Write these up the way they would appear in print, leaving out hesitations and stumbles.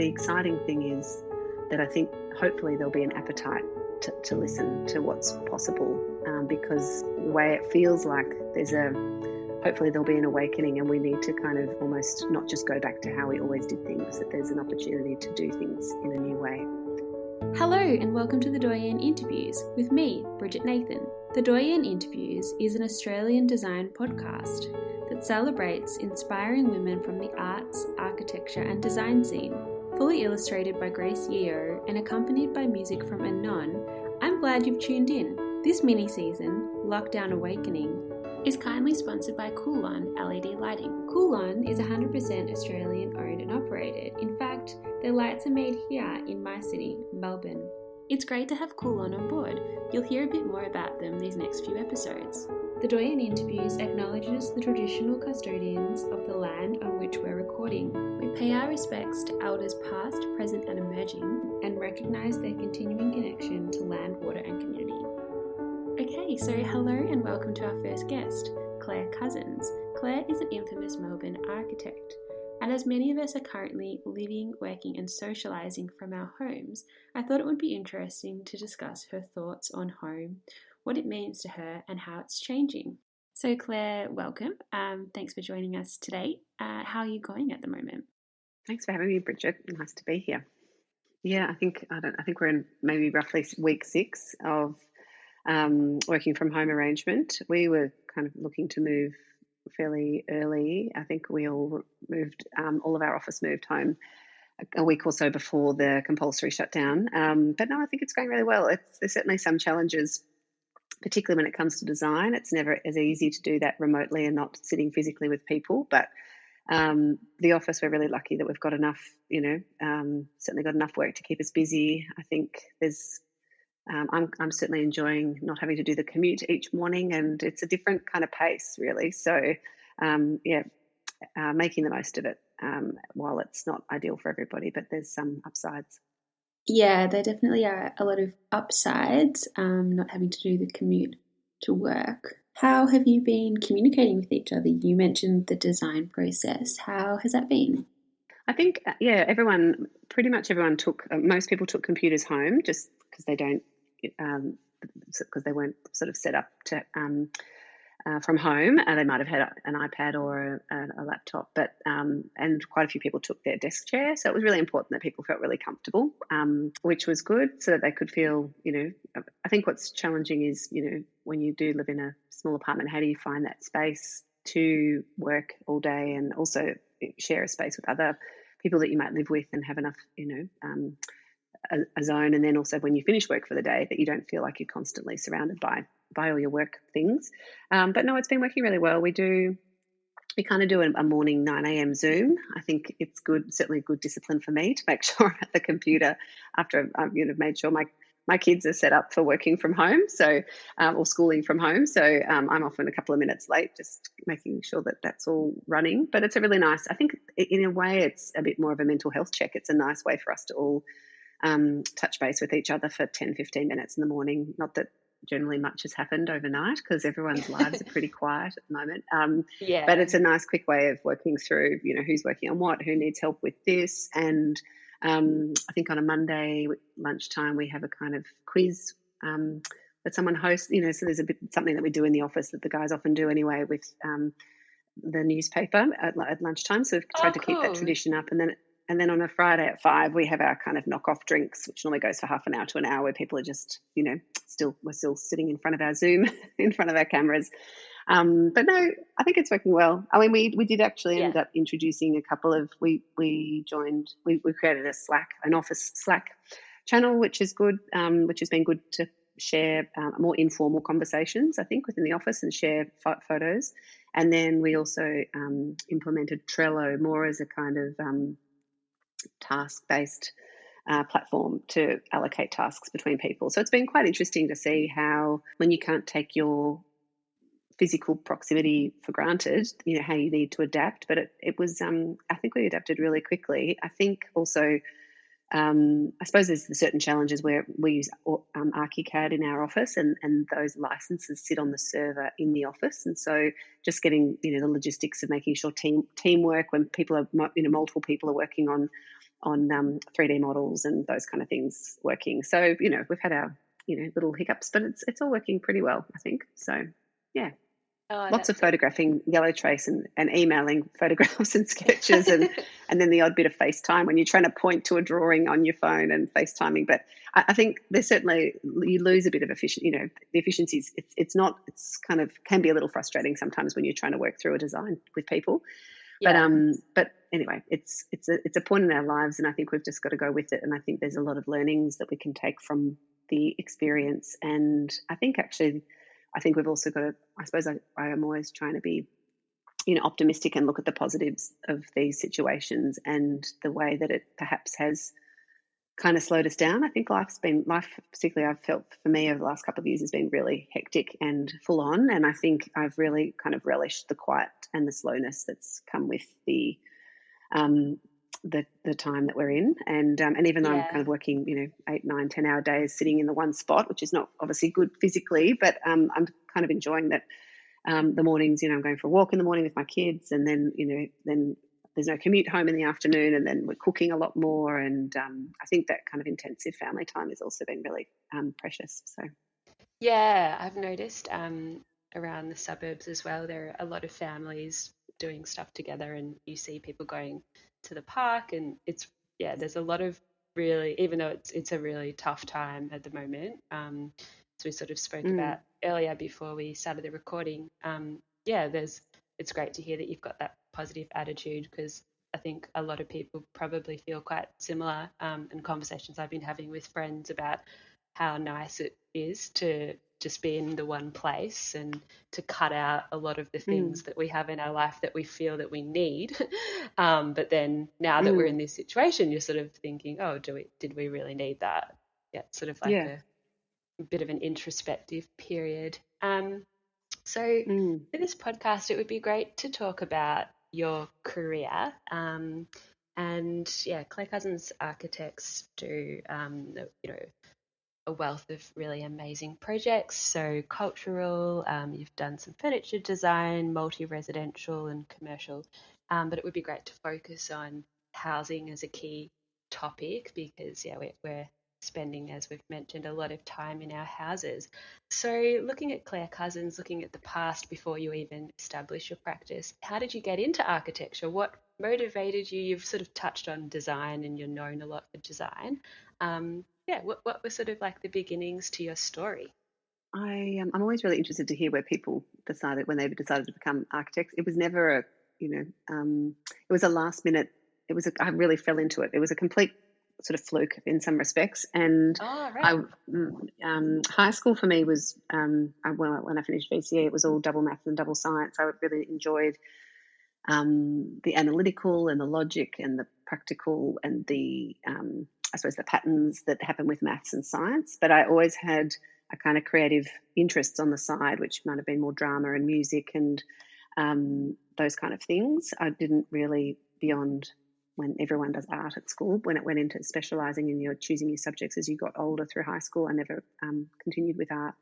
the exciting thing is that I think hopefully there'll be an appetite to listen to what's possible, because the way it feels like hopefully there'll be an awakening, and we need to kind of almost not just go back to how we always did things, that there's an opportunity to do things in a new way. Hello and welcome to the Doyen Interviews with me, Bridget Nathan. The Doyen Interviews is an Australian design podcast that celebrates inspiring women from the arts, architecture and design scene. Fully illustrated by Grace Yeo and accompanied by music from Anon, I'm glad you've tuned in. This mini-season, Lockdown Awakening, is kindly sponsored by Coolon LED Lighting. Coolon is 100% Australian owned and operated. In fact, their lights are made here in my city, Melbourne. It's great to have Coolon on board. You'll hear a bit more about them these next few episodes. The Doyen Interviews acknowledges the traditional custodians of the land on which we're recording. We pay our respects to elders past, present and emerging, and recognise their continuing connection to land, water and community. Okay, so hello and welcome to our first guest, Clare Cousins. Clare is an infamous Melbourne architect, and as many of us are currently living, working and socialising from our homes, I thought it would be interesting to discuss her thoughts on home, what it means to her and how it's changing. So Clare, welcome. Thanks for joining us today. How are you going at the moment? Thanks for having me, Bridget. Nice to be here. Yeah, I think we're in maybe roughly week 6 of working from home arrangement. We were kind of looking to move fairly early. I think we all moved, all of our office moved home a week or so before the compulsory shutdown. But no, I think it's going really well. There's certainly some challenges, particularly when it comes to design. It's never as easy to do that remotely and not sitting physically with people. But the office, we're really lucky that we've got enough, certainly got enough work to keep us busy. I think I'm certainly enjoying not having to do the commute each morning, and it's a different kind of pace, really. So, making the most of it, while it's not ideal for everybody, but there's some upsides. Yeah, there definitely are a lot of upsides, not having to do the commute to work. How have you been communicating with each other? You mentioned the design process. How has that been? I think, pretty much everyone most people took computers home just because they weren't sort of set up to from home. They might have had an iPad or a laptop, but and quite a few people took their desk chair. So it was really important that people felt really comfortable, which was good, so that they could feel, I think what's challenging is, when you do live in a small apartment, how do you find that space to work all day and also share a space with other people that you might live with and have enough, a zone, and then also when you finish work for the day that you don't feel like you're constantly surrounded by all your work things. But no, it's been working really well. We kind of do a morning 9 a.m. Zoom. I think it's good, certainly good discipline for me to make sure I'm at the computer after I've made sure my kids are set up for working from home, so or schooling from home. So I'm often a couple of minutes late, just making sure that that's all running. But it's a really nice, I think in a way it's a bit more of a mental health check. It's a nice way for us to all touch base with each other for 10, 15 minutes in the morning. Not that generally much has happened overnight because everyone's lives are pretty quiet at the moment. But it's a nice quick way of working through, who's working on what, who needs help with this. And I think on a Monday lunchtime we have a kind of quiz that someone hosts, so there's something that we do in the office that the guys often do anyway with the newspaper at lunchtime. So we've tried to keep that tradition up. And then on a Friday at 5, we have our kind of knockoff drinks, which normally goes for half an hour to an hour, where people are just, we're still sitting in front of our Zoom, in front of our cameras. But no, I think it's working well. I mean, we did actually end up introducing a couple of, we created an office Slack channel, which is good, which has been good to share more informal conversations, I think, within the office and share photos. And then we also implemented Trello more as a kind of task-based platform to allocate tasks between people. So it's been quite interesting to see how, when you can't take your physical proximity for granted, how you need to adapt. But it was, I think we adapted really quickly. I think also, I suppose there's certain challenges where we use ArchiCAD in our office, and those licenses sit on the server in the office. And so just getting, the logistics of making sure teamwork when people are, multiple people are working on on 3D models and those kind of things working. So, we've had our, little hiccups, but it's all working pretty well, I think. So, yeah. Oh, Lots of photographing yellow trace and emailing photographs and sketches and then the odd bit of FaceTime when you're trying to point to a drawing on your phone and FaceTiming. But I think there's certainly, you lose a bit of the efficiencies. It's kind of can be a little frustrating sometimes when you're trying to work through a design with people. Yeah. But anyway, it's a point in our lives, and I think we've just got to go with it. And I think there's a lot of learnings that we can take from the experience. And I think we've also got to, I suppose I am always trying to be, optimistic and look at the positives of these situations and the way that it perhaps has kind of slowed us down. I think life, particularly I've felt for me over the last couple of years, has been really hectic and full on. And I think I've really kind of relished the quiet and the slowness that's come with the time that we're in. And even though I'm kind of working, 8, 9, 10-hour days sitting in the one spot, which is not obviously good physically, but I'm kind of enjoying that. The mornings, I'm going for a walk in the morning with my kids, and then, then there's no commute home in the afternoon, and then we're cooking a lot more. And I think that kind of intensive family time has also been really precious. So, yeah, I've noticed around the suburbs as well, there are a lot of families doing stuff together, and you see people going to the park, and there's a lot of really, even though it's a really tough time at the moment. So we sort of spoke about earlier before we started the recording. It's great to hear that you've got that positive attitude, because I think a lot of people probably feel quite similar in conversations I've been having with friends about how nice it is to just be in the one place and to cut out a lot of the things that we have in our life that we feel that we need. But then now that we're in this situation, you're sort of thinking, oh, did we really need that? Yeah, it's sort of like a bit of an introspective period. So for this podcast, it would be great to talk about your career. Clare Cousins architects do, a wealth of really amazing projects. So cultural, you've done some furniture design, multi-residential and commercial. But it would be great to focus on housing as a key topic, because we're spending, as we've mentioned, a lot of time in our houses. So looking at Clare Cousins, looking at the past before you even established your practice, how did you get into architecture? What motivated you? You've sort of touched on design and you're known a lot for design. What were sort of like the beginnings to your story? I'm always really interested to hear where people decided when they decided to become architects. It was never it was a last minute. I really fell into it. It was a complete sort of fluke in some respects. And high school for me was when I finished VCE, it was all double math and double science. I really enjoyed the analytical and the logic and the practical and the I suppose the patterns that happen with maths and science. But I always had a kind of creative interests on the side, which might have been more drama and music and those kind of things. I didn't really, beyond when everyone does art at school, when it went into specialising and you're choosing your subjects as you got older through high school, I never continued with art.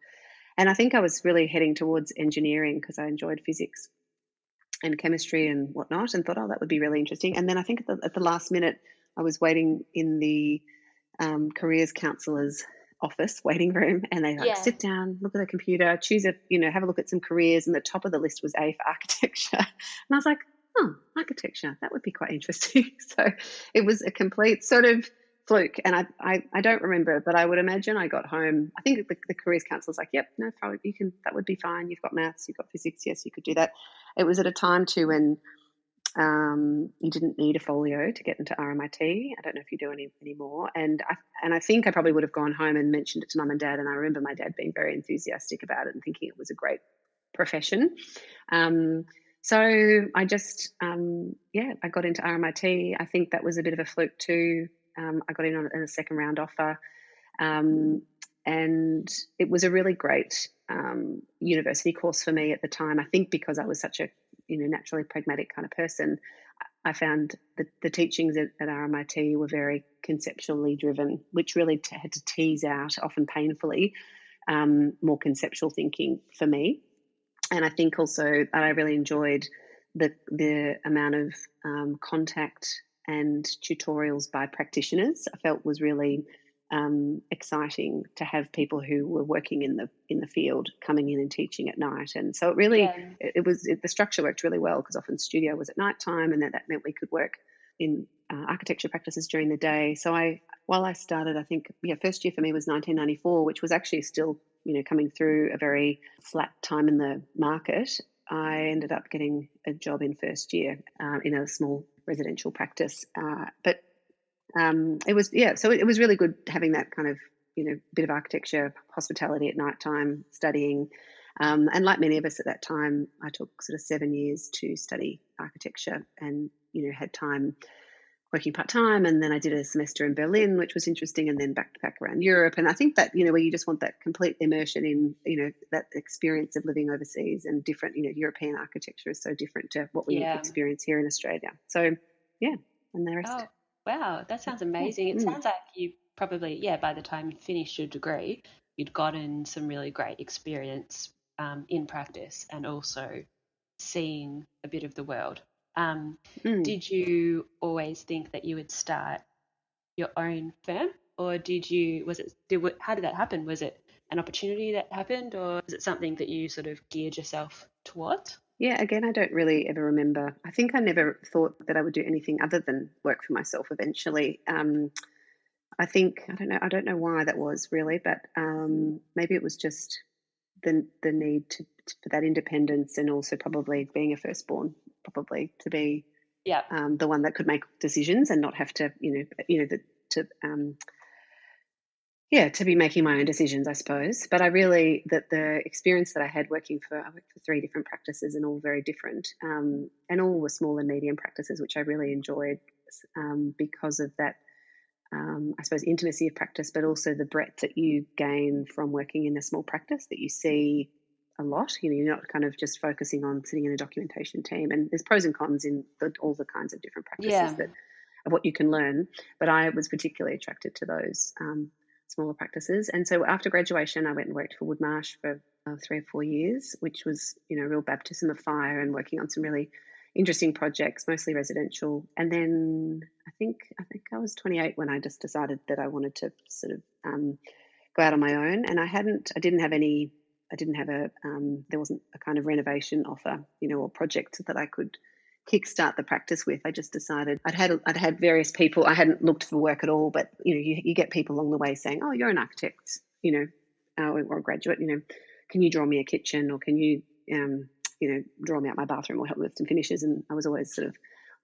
And I think I was really heading towards engineering because I enjoyed physics and chemistry and whatnot, and thought, oh, that would be really interesting. And then I think at the last minute, I was waiting in the careers counsellor's office waiting room, and they sit down, look at the computer, choose have a look at some careers, and the top of the list was A for architecture. And I was like, oh, architecture, that would be quite interesting. So it was a complete sort of fluke, and I don't remember, but I would imagine I got home. I think the careers counsellor was like, yep, no, probably you can, that would be fine. You've got maths, you've got physics, yes, you could do that. It was at a time too when you didn't need a folio to get into RMIT. I don't know if you do any anymore. And I think I probably would have gone home and mentioned it to mum and dad. And I remember my dad being very enthusiastic about it and thinking it was a great profession. So I just, I got into RMIT. I think that was a bit of a fluke too. I got in on a second round offer. And it was a really great university course for me at the time. I think because I was such a naturally pragmatic kind of person, I found that the teachings at RMIT were very conceptually driven, which really had to tease out, often painfully, more conceptual thinking for me. And I think also that I really enjoyed the amount of contact and tutorials by practitioners, I felt was really exciting to have people who were working in the field coming in and teaching at night. And so it really, Yeah. the structure worked really well, because often studio was at night time, and that meant we could work in architecture practices during the day. So while I started, I think, first year for me was 1994, which was actually still, coming through a very flat time in the market. I ended up getting a job in first year in a small residential practice. But it was, so it was really good having that kind of, bit of architecture, hospitality at night time, studying. And like many of us at that time, I took sort of 7 years to study architecture, and, had time working part-time, and then I did a semester in Berlin, which was interesting, and then back around Europe. And I think that, where you just want that complete immersion in, that experience of living overseas and different, European architecture is so different to what we Yeah. experience here in Australia. So, yeah, and the rest. Oh, wow. That sounds amazing. It sounds like you probably, by the time you finished your degree, you'd gotten some really great experience in practice and also seeing a bit of the world. Did you always think that you would start your own firm, or how did that happen? Was it an opportunity that happened, or was it something that you sort of geared yourself towards? Yeah, again, I don't really ever remember. I think I never thought that I would do anything other than work for myself eventually. I think, I don't know why that was really, but maybe it was just the need for that independence, and also probably being a firstborn, probably to be Yeah. the one that could make decisions and not have to, to be making my own decisions, I suppose. But I really, that the experience that I worked for 3 different practices, and all very different, and all were small and medium practices, which I really enjoyed because of that, I suppose, intimacy of practice, but also the breadth that you gain from working in a small practice, that you see a lot. You're not kind of just focusing on sitting in a documentation team, and there's pros and cons in all the kinds of different practices Yeah. of what you can learn. But I was particularly attracted to those smaller practices. And so after graduation, I went and worked for Woodmarsh for 3 or 4 years, which was, a real baptism of fire, and working on some really interesting projects, mostly residential. And then I think I was 28 when I just decided that I wanted to sort of go out on my own. And there wasn't a kind of renovation offer, or project that I could kickstart the practice with. I just decided I'd had various people. I hadn't looked for work at all, but you get people along the way saying, "Oh, you're an architect, or a graduate. Can you draw me a kitchen, or can you, draw me out my bathroom, or help me with some finishes?" And I was always sort of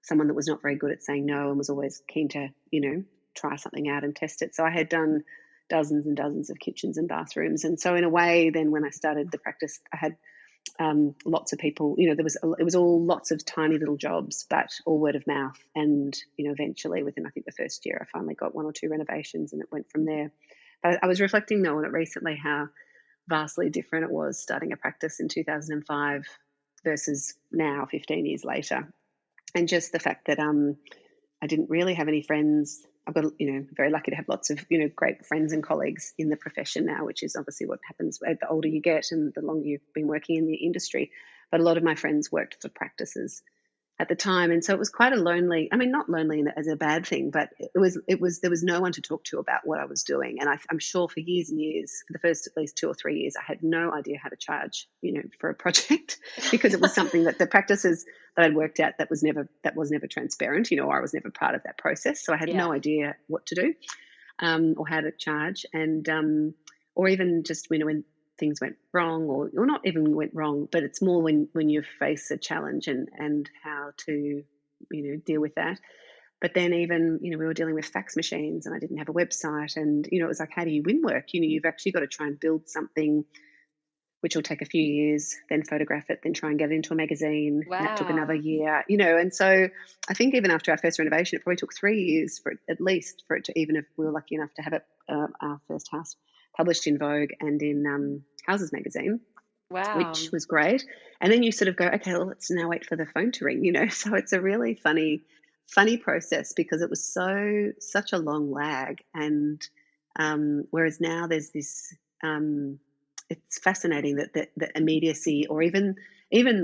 someone that was not very good at saying no, and was always keen to, try something out and test it. So I had done dozens and dozens of kitchens and bathrooms, and so in a way, then when I started the practice, I had lots of people, it was all lots of tiny little jobs, but all word of mouth. And, eventually within, I think, the first year, I finally got 1 or 2 renovations, and it went from there. But I was reflecting, though, on it recently, how vastly different it was starting a practice in 2005 versus now, 15 years later. And just the fact that I didn't really have any friends. I've got, very lucky to have lots of, great friends and colleagues in the profession now, which is obviously what happens the older you get and the longer you've been working in the industry. But a lot of my friends worked for practices at the time, and so it was quite a lonely. I mean, not lonely as a bad thing, but there was no one to talk to about what I was doing. And I'm sure for years and years, for the first at least 2 or 3 years, I had no idea how to charge, for a project, because it was something that the practices that I'd worked at that was never transparent, or I was never part of that process. So I had no idea what to do, or how to charge, and or even just when things went wrong, or not even went wrong, but it's more when you face a challenge and how to deal with that. But then even we were dealing with fax machines, and I didn't have a website, and it was like, how do you win work? You've actually got to try and build something which will take a few years, then photograph it, then try and get it into a magazine. Wow. And that took another year, and so I think even after our first renovation, it probably took 3 years for it to, even if we were lucky enough to have it, our first house published in Vogue and in Houses magazine. Wow. Which was great. And then you sort of go, okay, well, let's now wait for the phone to ring, So it's a really funny process, because it was such a long lag. And whereas now there's this, it's fascinating that the immediacy, or even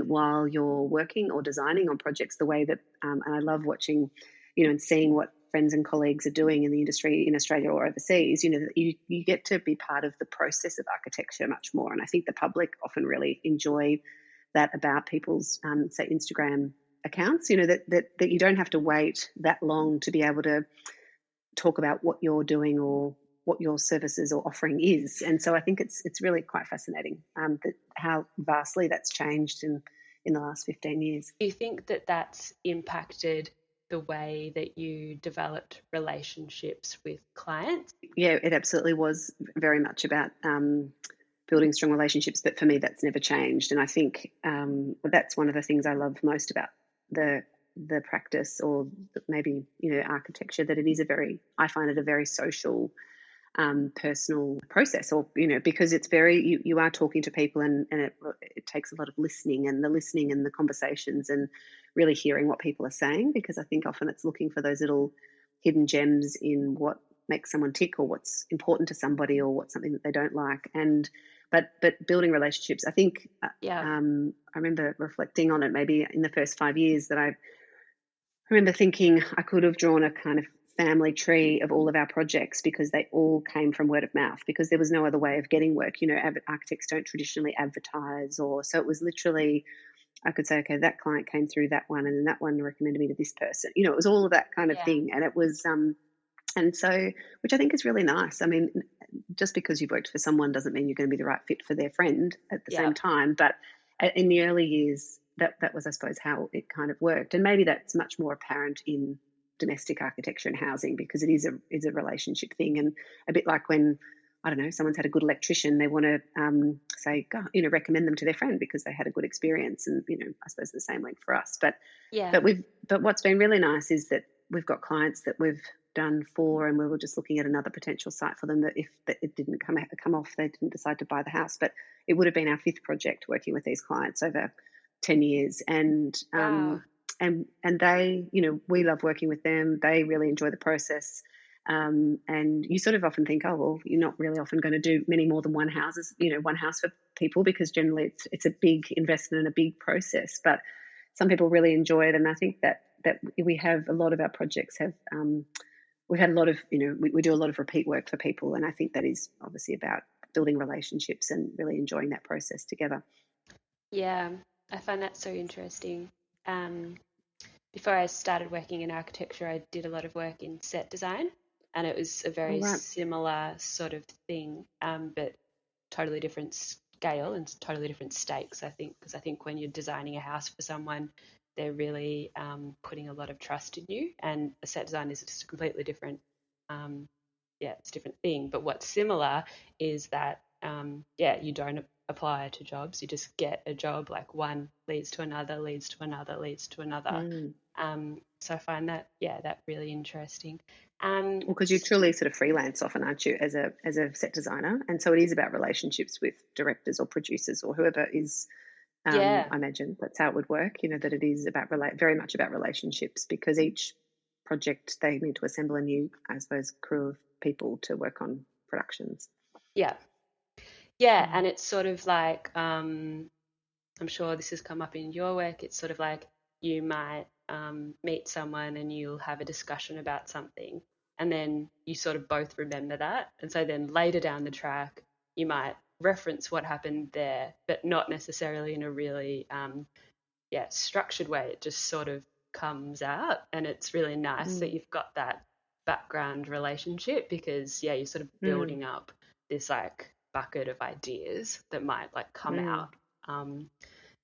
while you're working or designing on projects, the way that, and I love watching and seeing what friends and colleagues are doing in the industry in Australia or overseas, that you get to be part of the process of architecture much more. And I think the public often really enjoy that about people's, say, Instagram accounts, that you don't have to wait that long to be able to talk about what you're doing or what your services or offering is. And so I think it's really quite fascinating, that how vastly that's changed in the last 15 years. Do you think that that's impacted the way that you developed relationships with clients? Yeah, it absolutely was very much about building strong relationships. But for me, that's never changed. And I think that's one of the things I love most about the practice, or maybe architecture, that I find it a very social, personal process, or because it's very you are talking to people, and it takes a lot of listening, and the conversations, and really hearing what people are saying, because I think often it's looking for those little hidden gems in what makes someone tick, or what's important to somebody, or what's something that they don't like. And but building relationships, I think, I remember reflecting on it maybe in the first 5 years, that I remember thinking I could have drawn a kind of family tree of all of our projects, because they all came from word of mouth, because there was no other way of getting work. Architects don't traditionally advertise, or so it was literally, I could say, okay, that client came through that one, and then that one recommended me to this person. It was all of that kind of thing. And it was, and so, which I think is really nice. I mean, just because you've worked for someone doesn't mean you're going to be the right fit for their friend at the same time. But in the early years, that was, I suppose, how it kind of worked. And maybe that's much more apparent in domestic architecture and housing, because it is a relationship thing. And a bit like when, I don't know, someone's had a good electrician, they want to say, recommend them to their friend because they had a good experience. And I suppose the same went for us. But what's been really nice is that we've got clients that we've done for, and we were just looking at another potential site for them, that if it didn't come off, they didn't decide to buy the house, but it would have been our 5th project working with these clients over 10 years. And and they, we love working with them. They really enjoy the process. And you sort of often think, oh, well, you're not really often going to do many more than one house for people, because generally it's a big investment and a big process. But some people really enjoy it. And I think that we have a lot of our projects have, we've had a lot of, we do a lot of repeat work for people. And I think that is obviously about building relationships and really enjoying that process together. Yeah, I find that so interesting. Before I started working in architecture, I did a lot of work in set design, and it was a very similar sort of thing, but totally different scale and totally different stakes, I think, because I think when you're designing a house for someone, they're really putting a lot of trust in you, and a set design is just a completely different, it's a different thing. But what's similar is that, you don't apply to jobs, you just get a job, like one leads to another, leads to another, leads to another. So I find that really interesting. Well, because you truly sort of freelance often, aren't you, as a set designer? And so it is about relationships with directors or producers or whoever is. I imagine that's how it would work. That it is about very much about relationships, because each project they need to assemble a new, I suppose, crew of people to work on productions. And it's sort of like, I'm sure this has come up in your work. It's sort of like you might meet someone and you'll have a discussion about something, and then you sort of both remember that. And so then later down the track, you might reference what happened there, but not necessarily in a really structured way. It just sort of comes out, and it's really nice that you've got that background relationship, because you're sort of building up this like bucket of ideas that might like come out.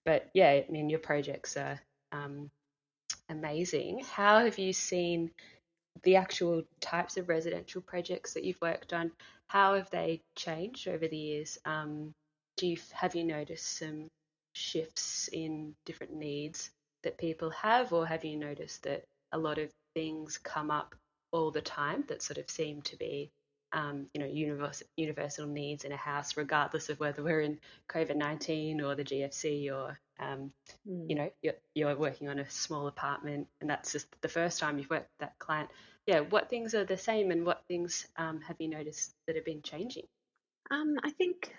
But I mean, your projects are amazing. How have you seen the actual types of residential projects that you've worked on? How have they changed over the years? Have you noticed some shifts in different needs that people have, or have you noticed that a lot of things come up all the time that sort of seem to be universal needs in a house, regardless of whether we're in COVID-19 or the GFC, or you're working on a small apartment and that's just the first time you've worked with that client? What things are the same, and what things have you noticed that have been changing? I think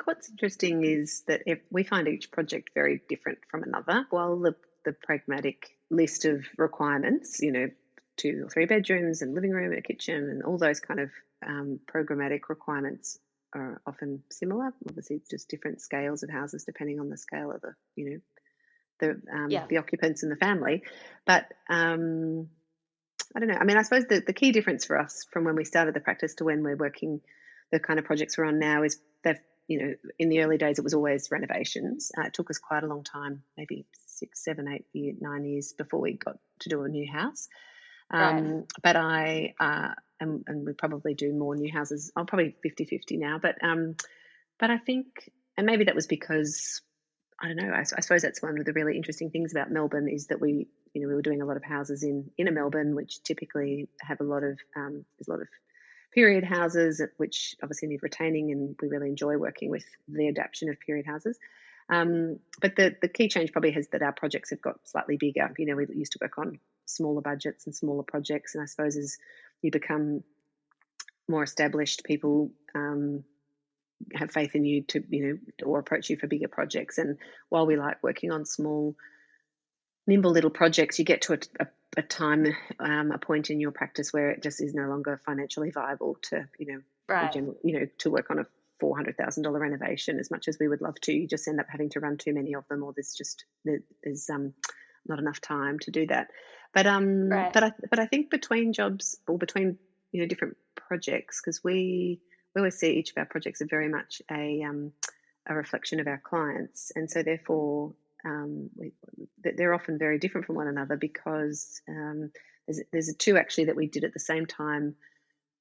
what's interesting is that if we find each project very different from another, while the pragmatic list of requirements, 2 or 3 bedrooms and living room and a kitchen and all those kind of programmatic requirements are often similar. Obviously, just different scales of houses depending on the scale of the occupants in the family. But I don't know. I mean, I suppose the key difference for us from when we started the practice to when we're working, the kind of projects we're on now is they've, in the early days, it was always renovations. It took us quite a long time, maybe 6, 7, 8, 9 years before we got to do a new house. Right. But and we probably do more new houses. I'm probably 50-50 now. But I think, and maybe that was because, I don't know, I suppose that's one of the really interesting things about Melbourne is that we were doing a lot of houses in inner Melbourne, which typically have there's a lot of period houses, which obviously need retaining, and we really enjoy working with the adaptation of period houses. But the key change probably is that our projects have got slightly bigger. We used to work on smaller budgets and smaller projects, and I suppose as you become more established, people have faith in you to or approach you for bigger projects. And while we like working on small, nimble little projects, you get to a time, a point in your practice where it just is no longer financially viable to Right. to work on a $400,000 renovation. As much as we would love to, you just end up having to run too many of them, or there's not enough time to do that. But Right. but I think between jobs or between different projects, because we always see each of our projects are very much a reflection of our clients, and so therefore they're often very different from one another, because there's 2 actually that we did at the same time.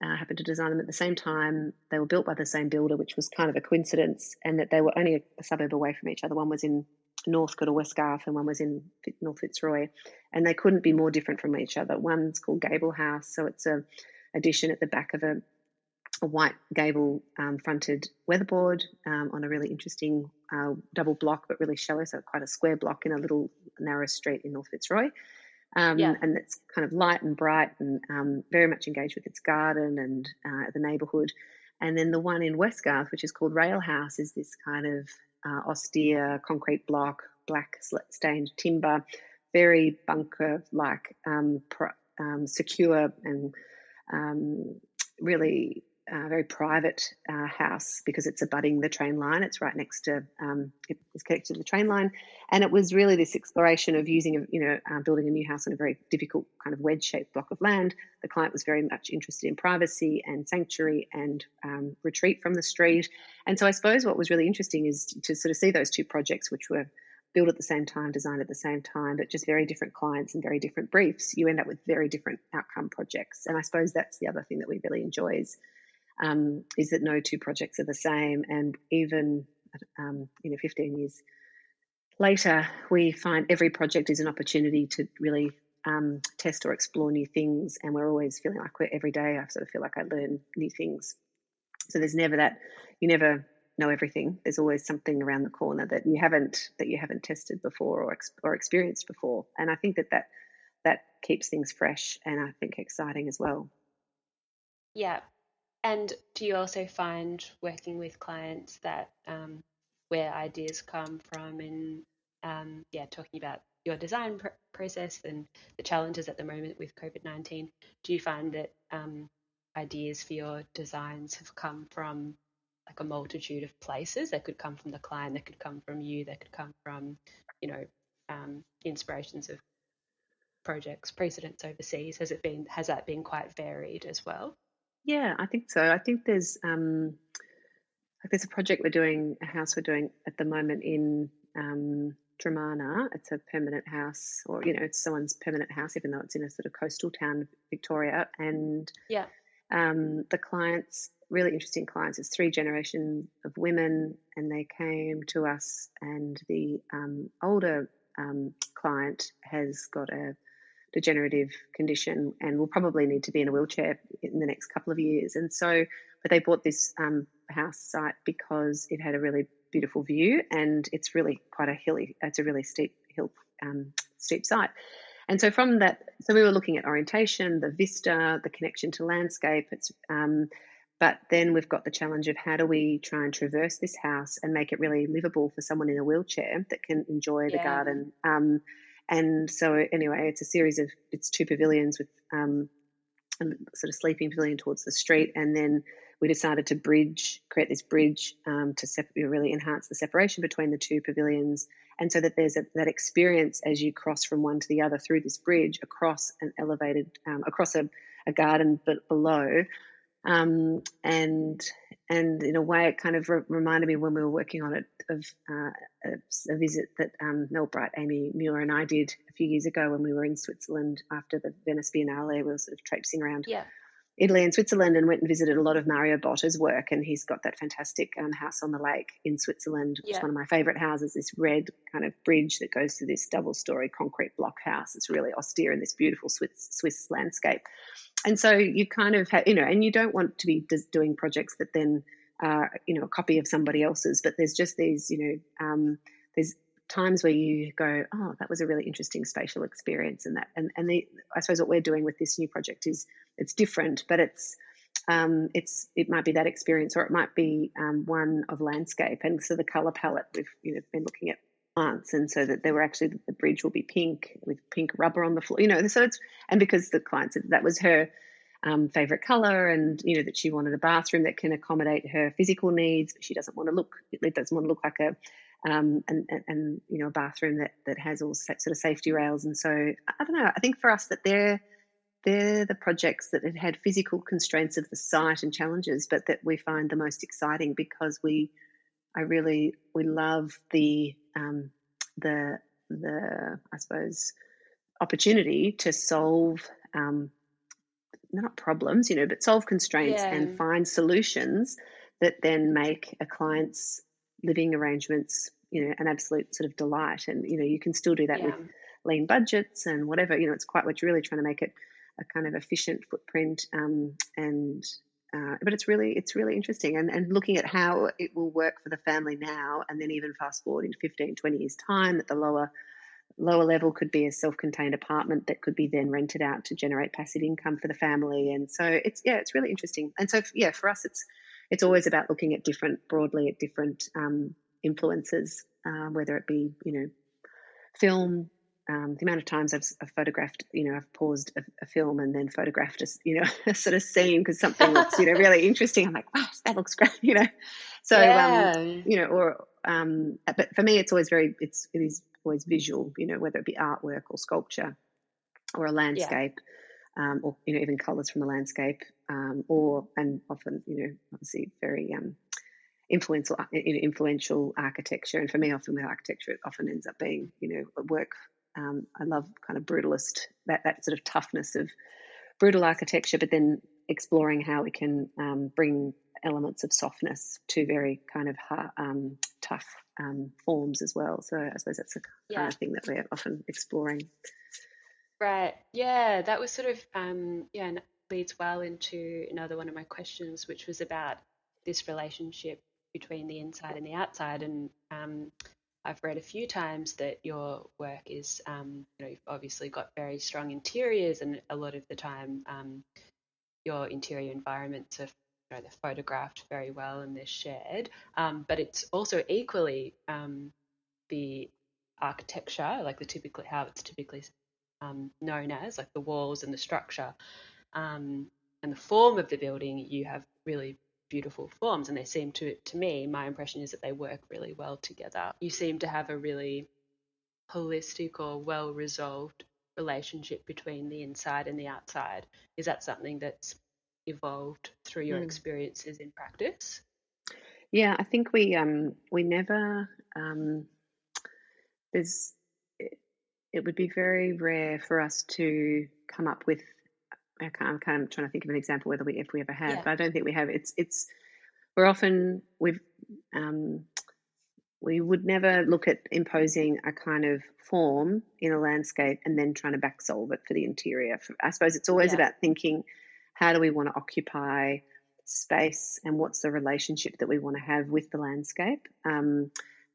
Happened to design them at the same time. They were built by the same builder, which was kind of a coincidence, and that they were only a suburb away from each other. One was in Northcote or Westgarth, and one was in North Fitzroy, and they couldn't be more different from each other. One's called Gable House, so it's a addition at the back of a white gable fronted weatherboard on a really interesting double block, but really shallow, so quite a square block in a little narrow street in North Fitzroy. Yeah. And it's kind of light and bright and very much engaged with its garden and the neighbourhood. And then the one in Westgarth, which is called Rail House, is this kind of austere concrete block, black stained timber, very bunker-like, secure and really very private house, because it's abutting the train line. It's right next to, it's connected to the train line. And it was really this exploration of using, building a new house on a very difficult kind of wedge-shaped block of land. The client was very much interested in privacy and sanctuary and retreat from the street. And so I suppose what was really interesting is to sort of see those 2 projects, which were built at the same time, designed at the same time, but just very different clients and very different briefs. You end up with very different outcome projects. And I suppose that's the other thing that we really enjoy is that no 2 projects are the same. And even 15 years later, we find every project is an opportunity to really test or explore new things. And we're always feeling like every day I sort of feel like I learn new things. So there's never that, you never know everything. There's always something around the corner that you haven't tested before or experienced before. And I think that keeps things fresh and I think exciting as well. Yeah. And do you also find working with clients that where ideas come from, and talking about your design process and the challenges at the moment with COVID-19, do you find that ideas for your designs have come from like a multitude of places? They could come from the client, they could come from you, they could come from, inspirations of projects, precedents overseas. Has that been quite varied as well? Yeah, I think so. I think there's a project a house we're doing at the moment in Dramana. It's a permanent house, or it's someone's permanent house, even though it's in a sort of coastal town, Victoria. And Yeah. the clients, really interesting clients. It's 3 generations of women, and they came to us. And the older client has got a degenerative condition and will probably need to be in a wheelchair in the next couple of years. And so, but they bought this house site because it had a really beautiful view, and it's really quite it's a really steep site. And so from that, so we were looking at orientation, the vista, the connection to landscape. But then we've got the challenge of how do we try and traverse this house and make it really livable for someone in a wheelchair that can enjoy the garden. And so anyway, it's two pavilions with a sort of sleeping pavilion towards the street, and then we decided to create this bridge to really enhance the separation between the two pavilions, and so that there's that experience as you cross from one to the other through this bridge across an elevated, across a garden below. And in a way, it kind of reminded me when we were working on it of a visit that Mel Bright, Amy Muir, and I did a few years ago when we were in Switzerland after the Venice Biennale. We were sort of traipsing around Yeah. Italy and Switzerland and went and visited a lot of Mario Botta's work, and he's got that fantastic house on the lake in Switzerland, which is one of my favourite houses, this red kind of bridge that goes to this double-storey concrete block house. It's really austere in this beautiful Swiss landscape. And so you kind of have, and you don't want to be doing projects that then are, a copy of somebody else's, but there's just these, there's times where you go, oh, that was a really interesting spatial experience, and I suppose what we're doing with this new project is it's different, but it might be that experience, or it might be one of landscape. And so the color palette, we've been looking at plants, and so that the bridge will be pink with pink rubber on the floor, so and because the client said that was her favorite color, and that she wanted a bathroom that can accommodate her physical needs, but it doesn't want to look like a a bathroom that has all sort of safety rails. And so I don't know, I think for us that they're the projects that have had physical constraints of the site and challenges, but that we find the most exciting because we love the I suppose opportunity to solve not problems, but solve constraints and find solutions that then make a client's living arrangements, an absolute sort of delight. And you can still do that with lean budgets and whatever. We're really trying to make it a kind of efficient footprint, but it's really interesting, and looking at how it will work for the family now, and then even fast forward into 15, 20 years time, that the lower level could be a self-contained apartment that could be then rented out to generate passive income for the family. And so it's really interesting. And so for us, it's always about looking at broadly at different influences, whether it be film. The amount of times I've photographed, I've paused a film and then photographed a sort of scene because something looks, really interesting. I'm like, wow, that looks great, So, but for me, it's always it is always visual, whether it be artwork or sculpture or a landscape, or, even colours from a landscape, and often, obviously very, influential architecture. And for me, often with architecture, it often ends up being, work. I love kind of brutalist, that sort of toughness of brutal architecture, but then exploring how we can bring elements of softness to very kind of tough forms as well. So I suppose that's the kind of thing that we're often exploring. Right. Yeah, that was sort of and it leads well into another one of my questions, which was about this relationship between the inside and the outside. And I've read a few times that your work is, you've obviously got very strong interiors, and a lot of the time your interior environments are, they're photographed very well and they're shared. But it's also equally the architecture, like how it's typically known as, like the walls and the structure and the form of the building. You have really beautiful forms, and they seem to me, my impression is that they work really well together. You seem to have a really holistic or well resolved relationship between the inside and the outside. Is that something that's evolved through your experiences in practice? Yeah, I think we never it would be very rare for us to come up with, I'm kind of trying to think of an example if we ever have, but I don't think we have. We would never look at imposing a kind of form in a landscape and then trying to back solve it for the interior. I suppose it's always about thinking, how do we want to occupy space, and what's the relationship that we want to have with the landscape,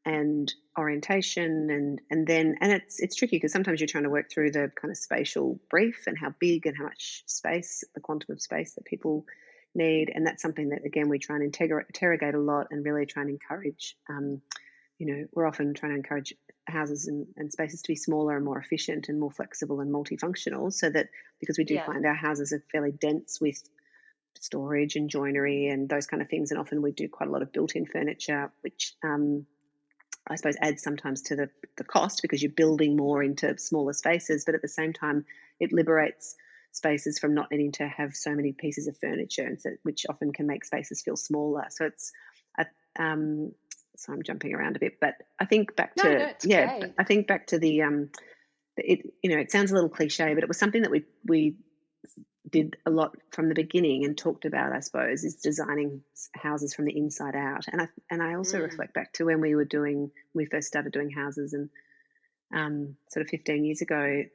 and orientation, and it's tricky because sometimes you're trying to work through the kind of spatial brief and how big and how much space, the quantum of space that people need, and that's something that again we try and interrogate a lot, and really try and encourage we're often trying to encourage houses and spaces to be smaller and more efficient and more flexible and multifunctional, so that, because we do Yeah. find our houses are fairly dense with storage and joinery and those kind of things, and often we do quite a lot of built-in furniture, which I suppose adds sometimes to the cost, because you're building more into smaller spaces, but at the same time it liberates spaces from not needing to have so many pieces of furniture, and so, which often can make spaces feel smaller. So it's so I'm jumping around a bit, but I think back No, to it's great. I think back to the it sounds a little cliche, but it was something that we did a lot from the beginning and talked about, I suppose, is designing houses from the inside out. And I also reflect back to when we first started doing houses, and sort of 15 years ago.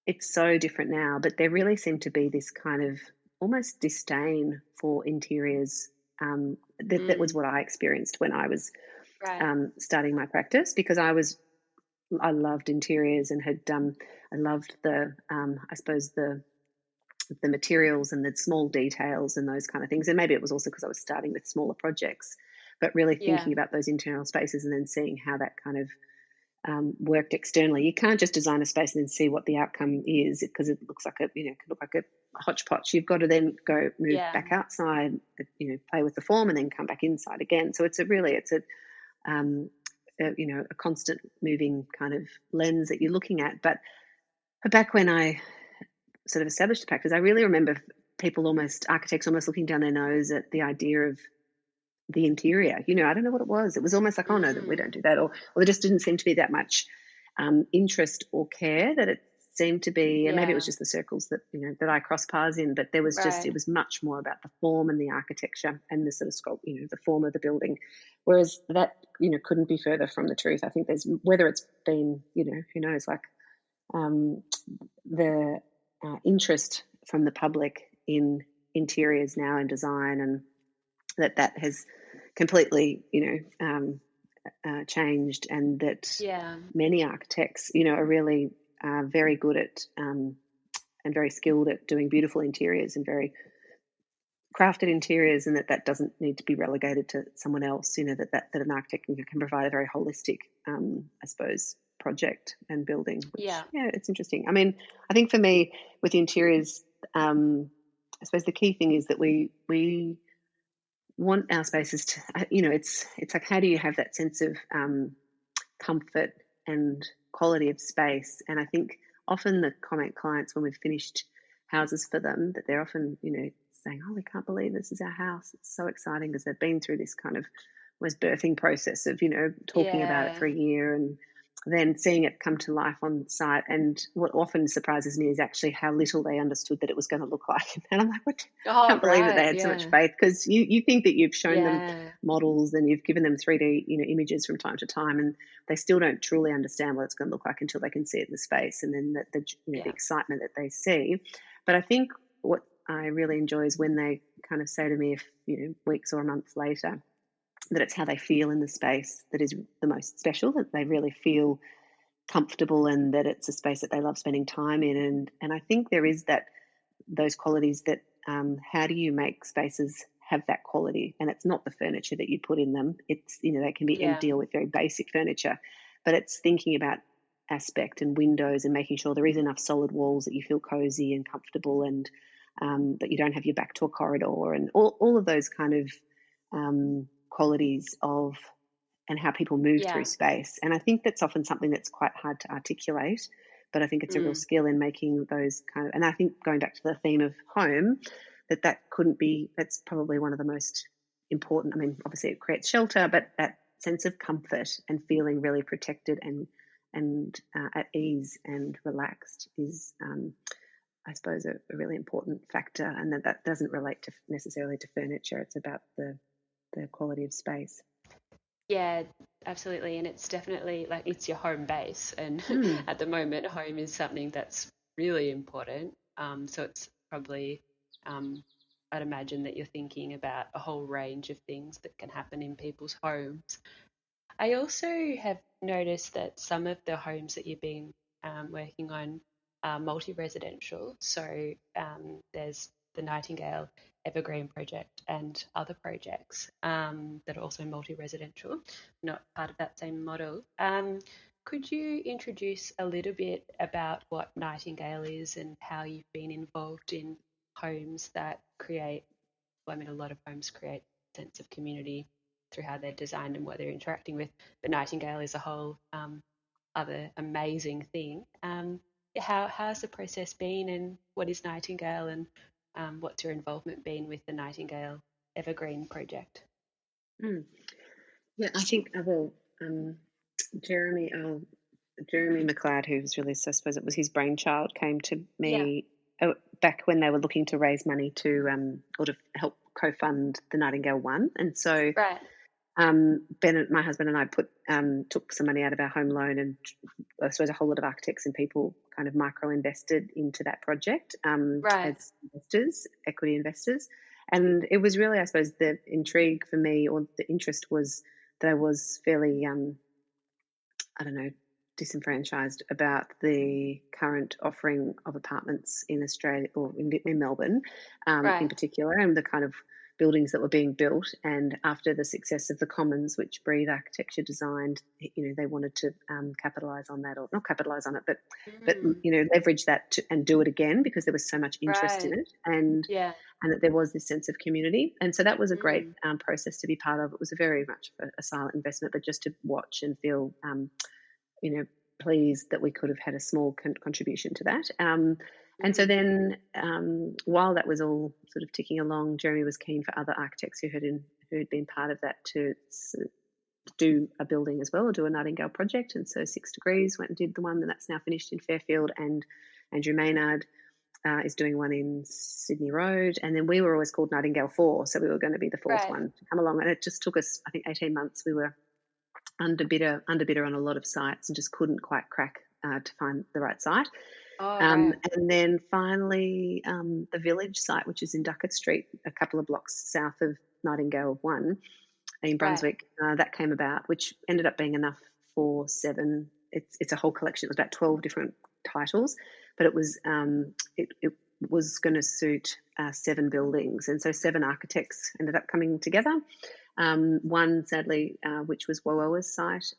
It's so different now, but there really seemed to be this kind of almost disdain for interiors. That was what I experienced when I was Right. starting my practice, because I loved interiors and had I loved the I suppose the materials and the small details and those kind of things. And maybe it was also because I was starting with smaller projects, but really Yeah. thinking about those internal spaces and then seeing how that kind of worked externally. You can't just design a space and then see what the outcome is, because it looks like it could look like a hodgepodge. You've got to then go move Yeah. back outside, play with the form, and then come back inside again. So it's a constant moving kind of lens that you're looking at. But back when I sort of established the practice, I really remember architects almost looking down their nose at the idea of the interior. I don't know what it was. It was almost like, oh no, we don't do that, or there just didn't seem to be that much interest or care that it seemed to be. And maybe it was just the circles that I cross paths in, but there was it was much more about the form and the architecture and the sort of the form of the building. Whereas that, couldn't be further from the truth. I think there's, whether it's been, who knows, like the interest from the public in interiors now and design, and that has completely, changed, and that many architects, are really very good at and very skilled at doing beautiful interiors and very crafted interiors, and that doesn't need to be relegated to someone else. That an architect can provide a very holistic, I suppose, project and building. Which, it's interesting. I mean, I think for me with the interiors, I suppose the key thing is that we want our spaces to, it's like, how do you have that sense of comfort and quality of space? And I think often the comment clients, when we've finished houses for them, that they're often, saying, oh, we can't believe this is our house. It's so exciting, because they've been through this kind of almost birthing process of, talking about it for a year and then seeing it come to life on site. And what often surprises me is actually how little they understood that it was going to look like. And I'm like, what? I can't believe that they had so much faith, because you think that you've shown them models and you've given them 3D, images from time to time, and they still don't truly understand what it's going to look like until they can see it in the space, and then the excitement that they see. But I think what I really enjoy is when they kind of say to me, if weeks or a month later, that it's how they feel in the space that is the most special, that they really feel comfortable, and that it's a space that they love spending time in. And I think there is those qualities that how do you make spaces have that quality? And it's not the furniture that you put in them. It's, they can be empty or with very basic furniture, but it's thinking about aspect and windows and making sure there is enough solid walls that you feel cozy and comfortable, and that you don't have your back to a corridor, and all of those kind of qualities of, and how people move through space. And I think that's often something that's quite hard to articulate, but I think it's a real skill in making those kind of, and I think going back to the theme of home, that's probably one of the most important. I mean, obviously it creates shelter, but that sense of comfort and feeling really protected and at ease and relaxed is, I suppose, a really important factor, and that doesn't relate to necessarily to furniture. It's about the quality of space. Yeah, absolutely. And it's definitely like, it's your home base. And at the moment, home is something that's really important. So it's probably, I'd imagine that you're thinking about a whole range of things that can happen in people's homes. I also have noticed that some of the homes that you've been working on are multi-residential. So there's the Nightingale Evergreen project and other projects that are also multi-residential, not part of that same model. Could you introduce a little bit about what Nightingale is and how you've been involved in homes that create, well, I mean, a lot of homes create a sense of community through how they're designed and what they're interacting with, but Nightingale is a whole other amazing thing. How's the process been, and what is Nightingale, and what's your involvement been with the Nightingale Evergreen project? Yeah, I think Jeremy Jeremy McLeod, who was really, I suppose it was his brainchild, came to me back when they were looking to raise money to or to help co-fund the Nightingale One, and so Right. Ben, my husband, and I took some money out of our home loan, and I suppose a whole lot of architects and people kind of micro invested into that project Right. as investors, equity investors. And it was really, I suppose, the intrigue for me, or the interest was that I was fairly, I don't know, disenfranchised about the current offering of apartments in Australia, or in Melbourne Right. in particular, and the kind of buildings that were being built. And after the success of the Commons, which Breathe Architecture designed, they wanted to capitalise on that, or not capitalise on it, but leverage that and do it again, because there was so much interest in Right. it, and Yeah. that there was this sense of community. And so that was a great Mm. process to be part of. It was a very much a silent investment, but just to watch and feel pleased that we could have had a small contribution to that. And so then, while that was all sort of ticking along, Jeremy was keen for other architects who had been part of that to do a building as well, or do a Nightingale project. And so 6 Degrees went and did the one that's now finished in Fairfield, and Andrew Maynard is doing one in Sydney Road. And then we were always called Nightingale 4, so we were going to be the fourth Right. one to come along. And it just took us, I think, 18 months. We were underbidder on a lot of sites and just couldn't quite crack to find the right site. Oh, right. And then finally, the Village site, which is in Duckett Street, a couple of blocks south of Nightingale 1 in Brunswick, that came about, which ended up being enough for 7. It's a whole collection. It was about 12 different titles, but it was going to suit 7 buildings, and so 7 architects ended up coming together. One, sadly, which was Wowowa's site,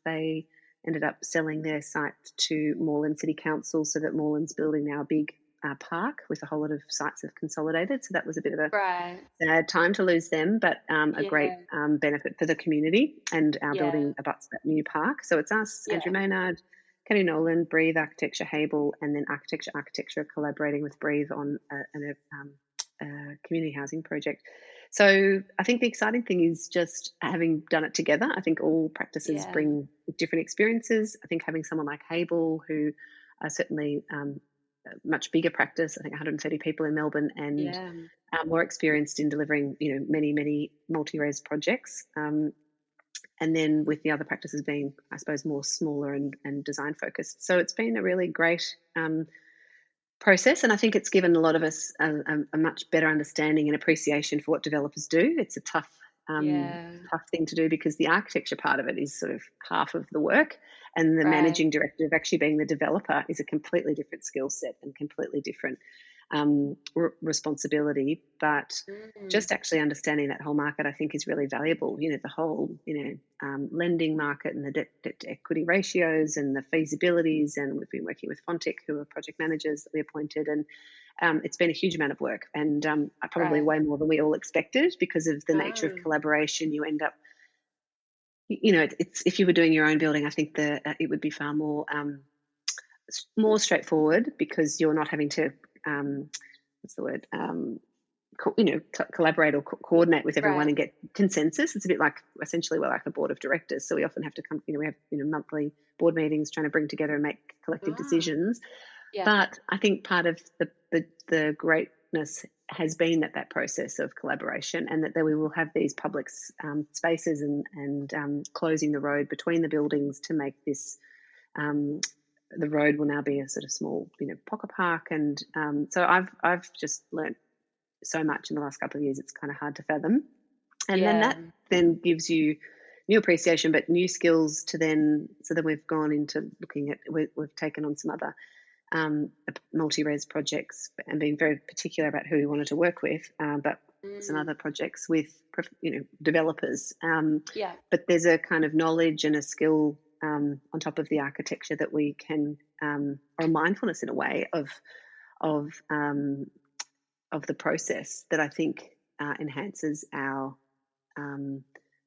they ended up selling their site to Moreland City Council, so that Moreland's building now a big park with a whole lot of sites have consolidated. So that was a bit of a sad time to lose them, but a great benefit for the community, and our building abuts that new park. So it's us, Andrew Maynard, Kenny Nolan, Breathe Architecture, Hable, and then Architecture collaborating with Breathe on a community housing project. So I think the exciting thing is just having done it together. I think all practices bring different experiences. I think having someone like Hable, who are certainly a much bigger practice, I think 130 people in Melbourne, and more experienced in delivering, many, many multi-res projects. And then with the other practices being, I suppose, more smaller and design focused. So it's been a really great process, and I think it's given a lot of us a much better understanding and appreciation for what developers do. It's a tough thing to do, because the architecture part of it is sort of half of the work, and the managing director of actually being the developer is a completely different skill set and completely different responsibility. But just actually understanding that whole market, I think, is really valuable. The whole lending market, and the debt to equity ratios, and the feasibilities. And we've been working with Fontic, who are project managers that we appointed, and it's been a huge amount of work, and probably way more than we all expected, because of the nature of collaboration. You end up, it's, if you were doing your own building, I think it would be far more straightforward, because you're not having to what's the word? Collaborate or coordinate with everyone and get consensus. It's a bit like, essentially, we're like a board of directors, so we often have to come. We have monthly board meetings trying to bring together and make collective decisions. But I think part of the greatness has been that process of collaboration, and that we will have these public spaces and closing the road between the buildings to make this. The road will now be a sort of small, pocket park, and so I've just learnt so much in the last couple of years. It's kind of hard to fathom, and then that gives you new appreciation, but new skills to then. So then we've gone into looking at. We've taken on some other multi-res projects and being very particular about who we wanted to work with, but some other projects with developers. Yeah. But there's a kind of knowledge and a skill on top of the architecture that we can, or mindfulness in a way of the process that I think enhances our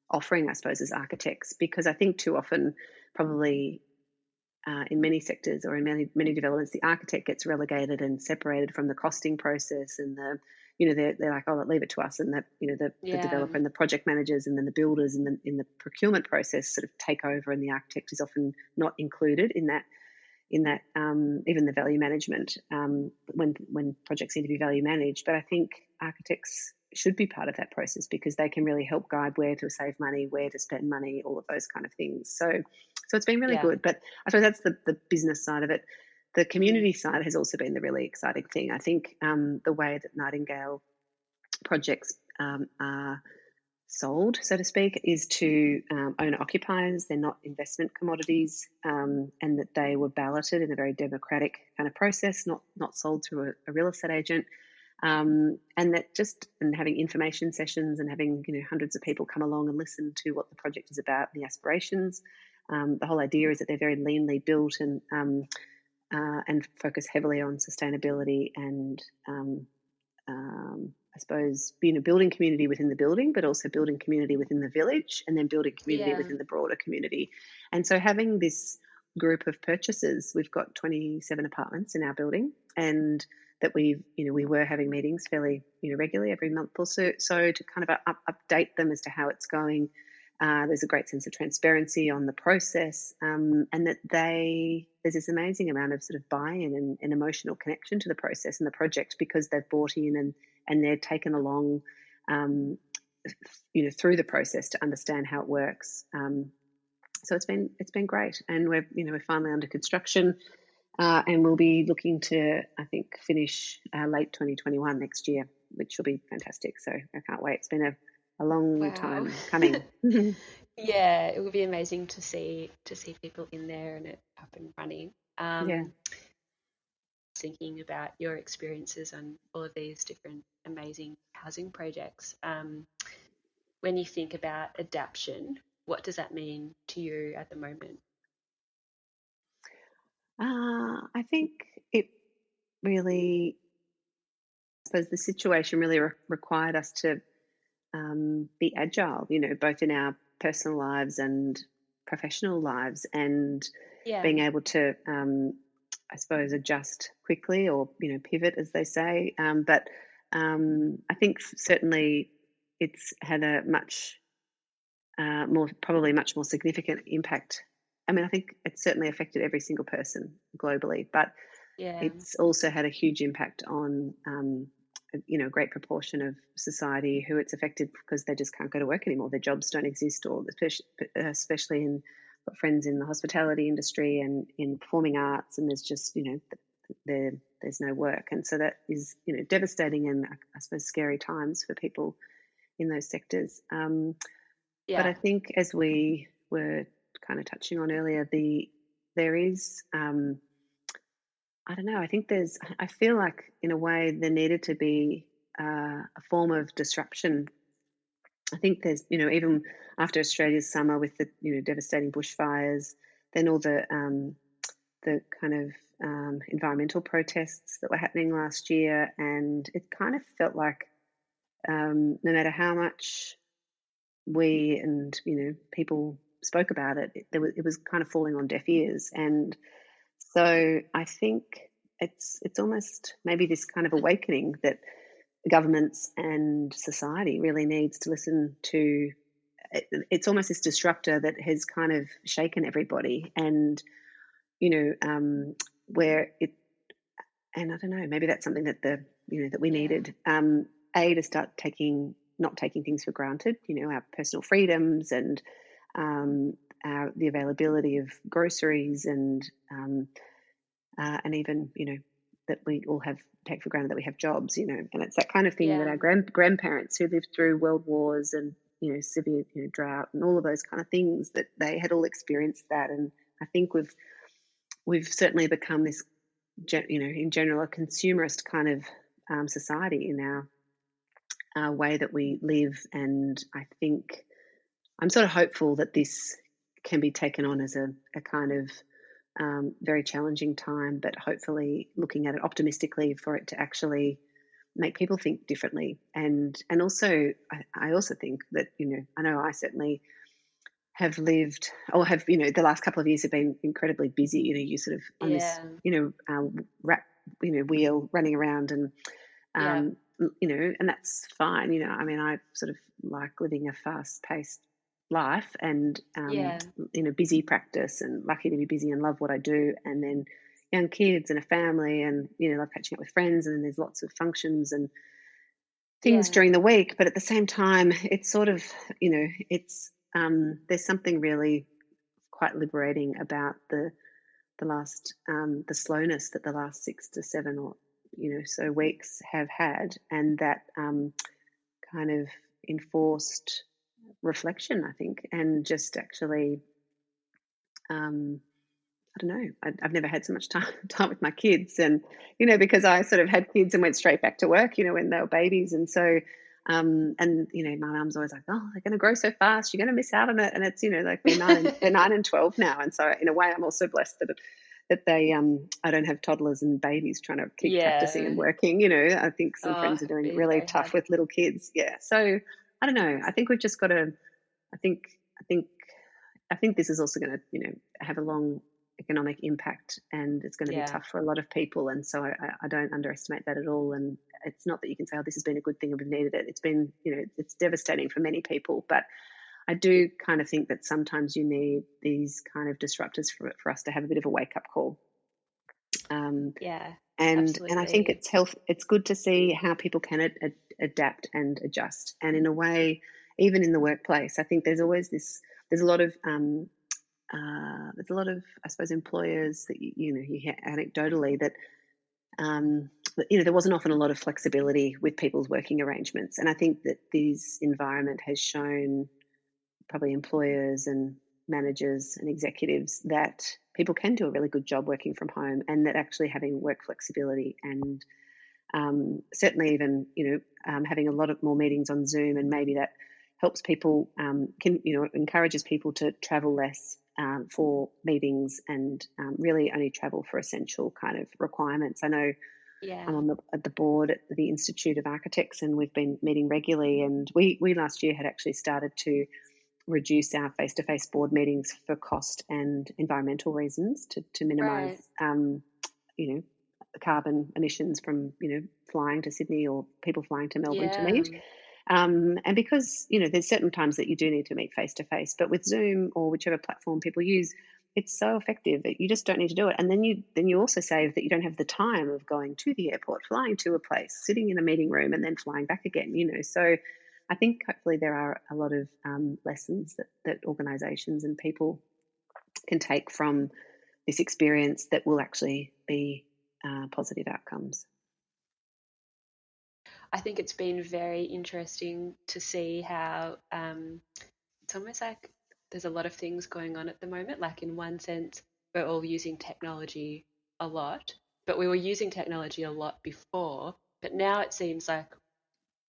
offering, I suppose, as architects, because I think too often, probably in many sectors or in many developments, the architect gets relegated and separated from the costing process, and they're like, oh, leave it to us, and the developer and the project managers and then the builders and in the procurement process sort of take over, and the architect is often not included in that. Even the value management, when projects need to be value managed. But I think architects should be part of that process because they can really help guide where to save money, where to spend money, all of those kind of things. So it's been really good. But I suppose that's the business side of it. The community side has also been the really exciting thing. I think the way that Nightingale projects are sold, so to speak, is to owner occupiers. They're not investment commodities, and that they were balloted in a very democratic kind of process, not sold through a real estate agent. And having information sessions and having hundreds of people come along and listen to what the project is about and the aspirations. The whole idea is that they're very leanly built and focus heavily on sustainability and I suppose being a building community within the building, but also building community within the village, and then building community within the broader community. And so having this group of purchasers, we've got 27 apartments in our building, and that we were having meetings fairly regularly every month or so to kind of update them as to how it's going. There's a great sense of transparency on the process, and that there's this amazing amount of sort of buy-in and emotional connection to the process and the project because they've bought in and they're taken along, through the process to understand how it works. So it's been great, and we're finally under construction, and we'll be looking to, I think, finish late 2021 next year, which will be fantastic. So I can't wait. It's been a long time coming. Yeah, it will be amazing to see people in there and it up and running. Thinking about your experiences on all of these different amazing housing projects. When you think about adaptation, what does that mean to you at the moment? I think it really, I suppose the situation really required us to be agile, both in our personal lives and professional lives, and being able to, I suppose, adjust quickly or, pivot, as they say. But I think certainly it's had a much more significant impact. I mean, I think it's certainly affected every single person globally, but it's also had a huge impact on a great proportion of society who it's affected because they just can't go to work anymore. Their jobs don't exist, or especially in friends in the hospitality industry and in performing arts, and there's just there's no work, and so that is devastating and I suppose scary times for people in those sectors. But I think, as we were kind of touching on earlier, there is I don't know. I feel like in a way there needed to be a form of disruption. I think there's, even after Australia's summer with the, devastating bushfires, then all the kind of environmental protests that were happening last year, and it kind of felt like no matter how much we and people spoke about it, it was kind of falling on deaf ears. And so I think it's almost maybe this kind of awakening that governments and society really needs to listen to. It's almost this disruptor that has kind of shaken everybody, and where it, and I don't know, maybe that's something that that we needed. To start not taking things for granted. Our personal freedoms and the availability of groceries and even that we all take for granted that we have jobs. And it's that kind of thing that our grandparents who lived through world wars and severe drought and all of those kind of things, that they had all experienced that. And I think we've certainly become this in general, a consumerist kind of society in our way that we live. And I think I'm sort of hopeful that this can be taken on as a kind of very challenging time, but hopefully looking at it optimistically for it to actually make people think differently. And also, I also think that, I know I certainly have lived, or have, the last couple of years have been incredibly busy. You sort of on this, Yeah. rat, wheel running around, and Yeah. and that's fine. I mean, I sort of like living a fast-paced life, and Yeah. busy practice, and lucky to be busy and love what I do, and then young kids and a family, and love catching up with friends, and then there's lots of functions and things Yeah. during the week. But at the same time, it's sort of, it's there's something really quite liberating about the slowness that the last 6 to 7 or so weeks have had, and that kind of enforced reflection, I think, and just actually, I don't know, I've never had so much time with my kids, and because I sort of had kids and went straight back to work, when they were babies, and so. And my mum's always like, "Oh, they're going to grow so fast. You're going to miss out on it." And it's like they're 9 and 12 now, and so in a way, I'm also blessed that they I don't have toddlers and babies trying to keep practicing and Yeah. working. I think some Oh, friends are it'd doing it be really very tough hard. with little kids. Yeah, so I don't know. I think we've just got to. I think I think I think this is also going to have a long economic impact, and it's going to be Yeah. tough for a lot of people. And so I don't underestimate that at all. And it's not that you can say, "Oh, this has been a good thing and we've needed it." It's been it's devastating for many people, but I do kind of think that sometimes you need these kind of disruptors for us to have a bit of a wake up call. Yeah. And I think Absolutely. it's good to see how people can adapt and adjust. And in a way, even in the workplace, I think there's a lot of I suppose employers that you hear anecdotally that there wasn't often a lot of flexibility with people's working arrangements. And I think that this environment has shown probably employers and managers and executives that people can do a really good job working from home, and that actually having work flexibility, and certainly even having a lot of more meetings on Zoom, and maybe that helps people, can encourages people to travel less for meetings, and really only travel for essential kind of requirements. I know Yeah. I'm at the board at the Institute of Architects, and we've been meeting regularly, and we last year had actually started to reduce our face-to-face board meetings for cost and environmental reasons, to minimise Right. you know carbon emissions from flying to Sydney or people flying to Melbourne to Yeah. meet. And because there's certain times that you do need to meet face to face, but with Zoom or whichever platform people use, it's so effective that you just don't need to do it. And then you also save that you don't have the time of going to the airport, flying to a place, sitting in a meeting room, and then flying back again. So I think hopefully there are a lot of lessons that organisations and people can take from this experience that will actually be positive outcomes. I think it's been very interesting to see how it's almost like there's a lot of things going on at the moment. Like, in one sense, we're all using technology a lot, but we were using technology a lot before. But now it seems like,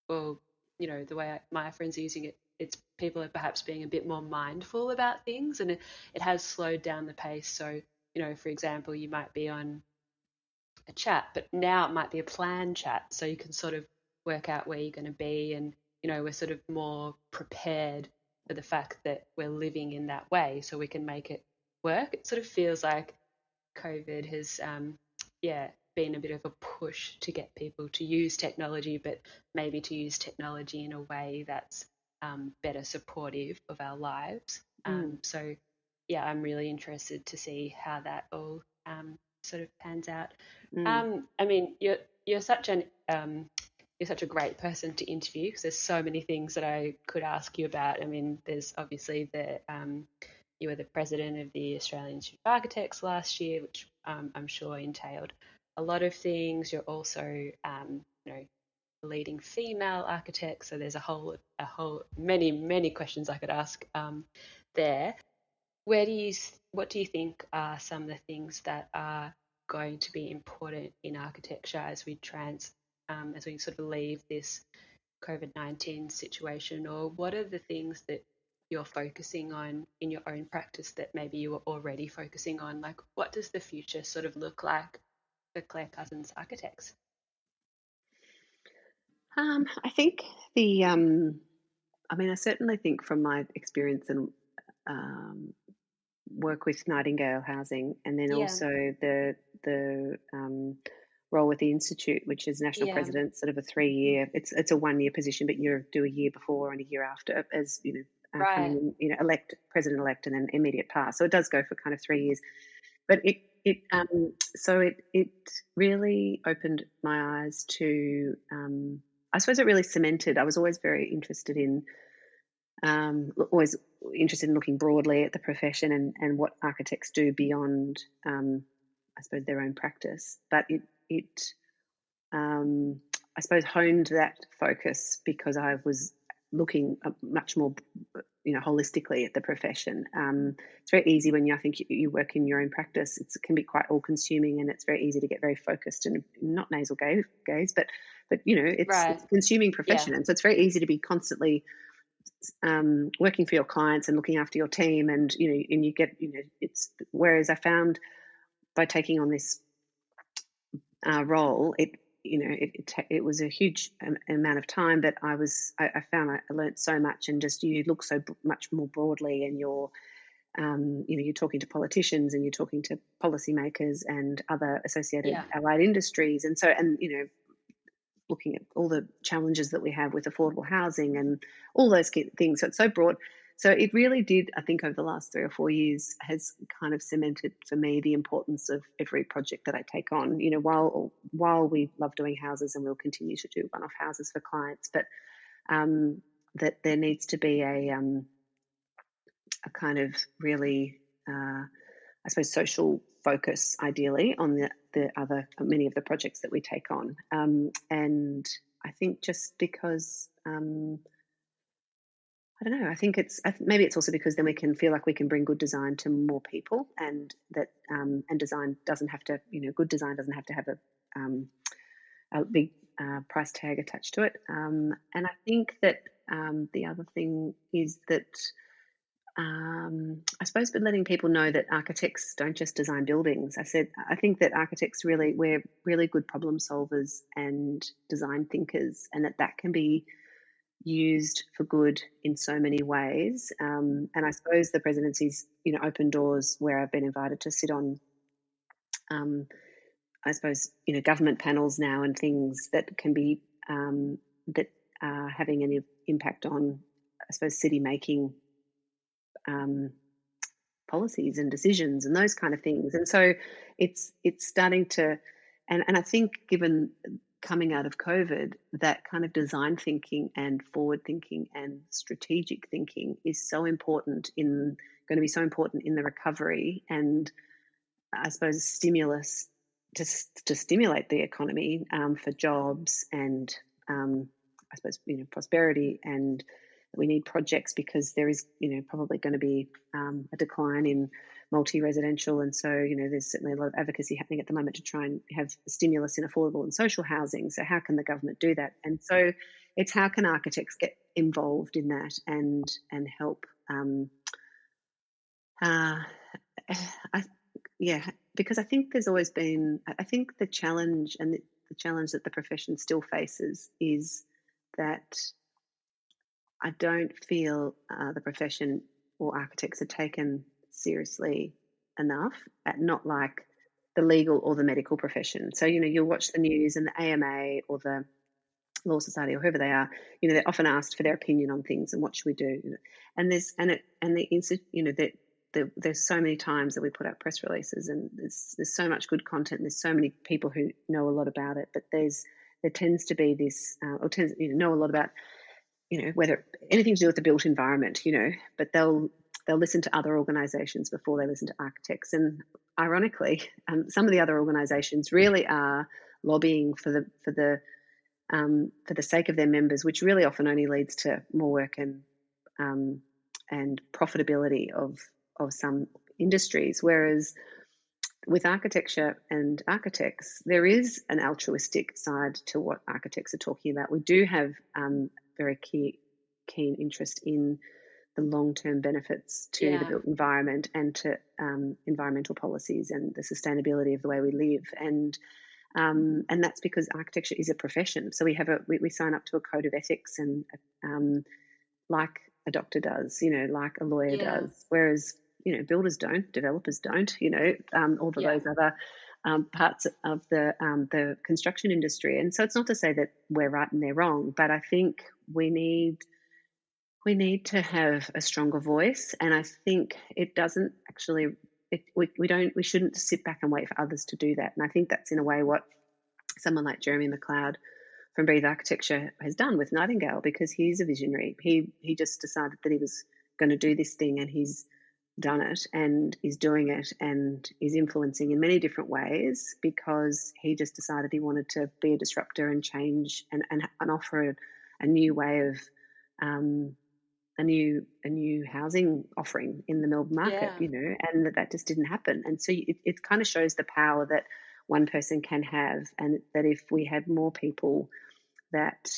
well, the way my friends are using it, it's people are perhaps being a bit more mindful about things, and it has slowed down the pace. So, for example, you might be on a chat, but now it might be a planned chat, so you can sort of work out where you're going to be, and we're sort of more prepared for the fact that we're living in that way, so we can make it work. It sort of feels like COVID has, yeah, been a bit of a push to get people to use technology, but maybe to use technology in a way that's better supportive of our lives. Mm. So, yeah, I'm really interested to see how that all sort of pans out. Mm. I mean, you're such an you're such a great person to interview, because there's so many things that I could ask you about. I mean, there's obviously you were the president of the Australian Institute of Architects last year, which I'm sure entailed a lot of things. You're also, a leading female architect, so there's many questions I could ask there. What do you think are some of the things that are going to be important in architecture as we sort of leave this COVID-19 situation? Or what are the things that you're focusing on in your own practice that maybe you were already focusing on? Like, what does the future sort of look like for Clare Cousins Architects? I think I certainly think from my experience and work with Nightingale Housing, and then Yeah, also the role with the Institute, which is national yeah, president, sort of a 3 year. It's a 1 year position, but you do a year before and a year after, as coming right. in, elect president elect and then immediate pass. So it does go for kind of 3 years. But it really opened my eyes to. I suppose it really cemented. I was always very interested in always interested in looking broadly at the profession and what architects do beyond, I suppose, their own practice. But it I suppose, honed that focus because I was looking much more, holistically at the profession. It's very easy when I think you work in your own practice. It can be quite all-consuming, and it's very easy to get very focused and not nasal gaze, but it's Right. a consuming Yeah. profession, and so it's very easy to be constantly working for your clients and looking after your team, and you get it's whereas I found by taking on this role, it was a huge amount of time, but I found I learned so much, and just you look so much more broadly, and you're talking to politicians and you're talking to policymakers and other associated Yeah. allied industries, and so looking at all the challenges that we have with affordable housing and all those things. So it's so broad. So it really did, I think, over the last 3 or 4 years, has kind of cemented for me the importance of every project that I take on. While we love doing houses and we'll continue to do one-off houses for clients, but that there needs to be a kind of really, I suppose, social focus, ideally, on the other many of the projects that we take on. And I think just because I don't know, I think maybe it's also because then we can feel like we can bring good design to more people, and that and design doesn't have to, good design doesn't have to have a big price tag attached to it. And I think that the other thing is that I suppose, but letting people know that architects don't just design buildings. I think that architects we're really good problem solvers and design thinkers, and that can be used for good in so many ways. And I suppose the presidency's, open doors where I've been invited to sit on, I suppose, government panels now and things that can be, that are having an impact on, I suppose, city making policies and decisions and those kind of things. And so it's starting to, and I think given coming out of COVID, that kind of design thinking and forward thinking and strategic thinking is going to be so important in the recovery, and I suppose stimulus to stimulate the economy, for jobs and I suppose prosperity, and we need projects because there is probably going to be a decline in multi-residential, and so there's certainly a lot of advocacy happening at the moment to try and have stimulus in affordable and social housing. So how can the government do that? And so it's how can architects get involved in that and help. Uh, yeah, because I think there's always been, I think the challenge the challenge that the profession still faces is that I don't feel the profession or architects are taken seriously enough, not like the legal or the medical profession. So, you'll watch the news, and the AMA or the Law Society or whoever they are, they're often asked for their opinion on things and what should we do. And there's so many times that we put out press releases, and there's so much good content. And there's so many people who know a lot about it, but there tends to be this, know a lot about, whether anything to do with the built environment, but they'll listen to other organisations before they listen to architects. And ironically, some of the other organisations really are lobbying for the sake of their members, which really often only leads to more work and profitability of some industries. Whereas with architecture and architects, there is an altruistic side to what architects are talking about. We do have very keen interest in the long-term benefits to the Yeah. built environment and to environmental policies and the sustainability of the way we live. And that's because architecture is a profession. So we sign up to a code of ethics, and like a doctor does, like a lawyer Yeah. does. Whereas builders don't, developers don't. All of Yeah. those other parts of the construction industry. And so it's not to say that we're right and they're wrong, but I think we need to have a stronger voice. And I think it doesn't actually. We shouldn't sit back and wait for others to do that. And I think that's in a way what someone like Jeremy McLeod from Breathe Architecture has done with Nightingale, because he's a visionary. He just decided that he was going to do this thing, and he's done it and is doing it and is influencing in many different ways, because he just decided he wanted to be a disruptor and change and offer a new way of a new housing offering in the Melbourne market, Yeah. and that just didn't happen. And so it kind of shows the power that one person can have, and that if we had more people that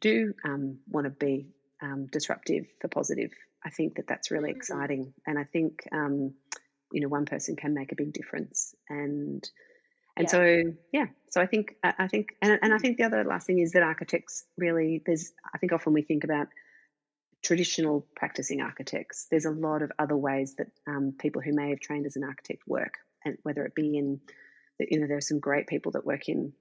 do want to be disruptive for positive, I think that that's really exciting. And I think one person can make a big difference. And Yeah. so I think and I think the other last thing is that architects really, I think often we think about traditional practicing architects. There's a lot of other ways that people who may have trained as an architect work, and whether it be in there are some great people that work in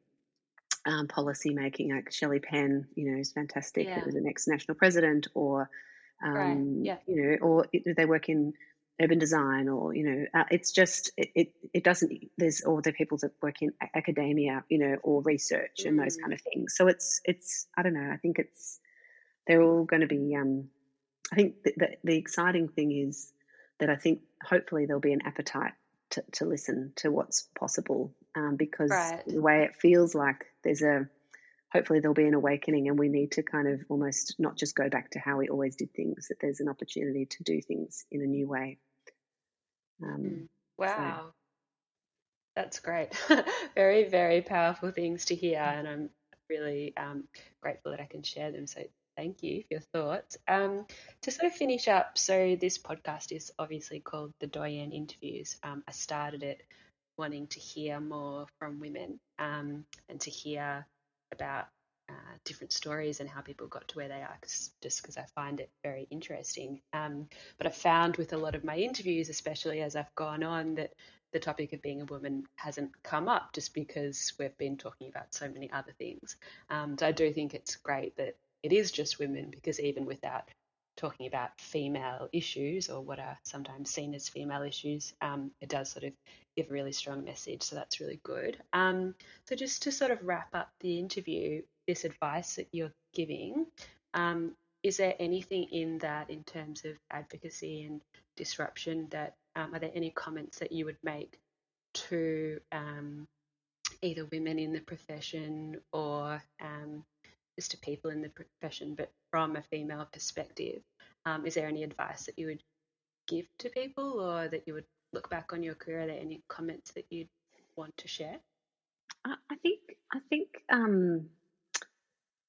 policy making, like Shelley Penn, is fantastic. Yeah. Who was the next national president, or Right. Yeah. or they work in urban design, or it's just it doesn't. There's all the people that work in academia, or research and those kind of things. So it's I don't know. I think they're all going to be. I think the exciting thing is that I think hopefully there'll be an appetite to listen to what's possible, because Right. the way it feels like hopefully there'll be an awakening, and we need to kind of almost not just go back to how we always did things, that there's an opportunity to do things in a new way. Wow. That's great. Very, very powerful things to hear, and I'm really grateful that I can share them. So thank you for your thoughts. To sort of finish up, so this podcast is obviously called the Doyen Interviews. I started it wanting to hear more from women, and to hear about different stories and how people got to where they are, just because I find it very interesting. But I found with a lot of my interviews, especially as I've gone on, that the topic of being a woman hasn't come up, just because we've been talking about so many other things. So I do think it's great that it is just women, because even without talking about female issues, or what are sometimes seen as female issues, it does sort of give a really strong message. So that's really good. So just to sort of wrap up the interview, this advice that you're giving, is there anything in that, in terms of advocacy and disruption, that are there any comments that you would make to either women in the profession, or just to people in the profession, but from a female perspective? Is there any advice that you would give to people, or that you would look back on your career? Are there any comments that you'd want to share? I think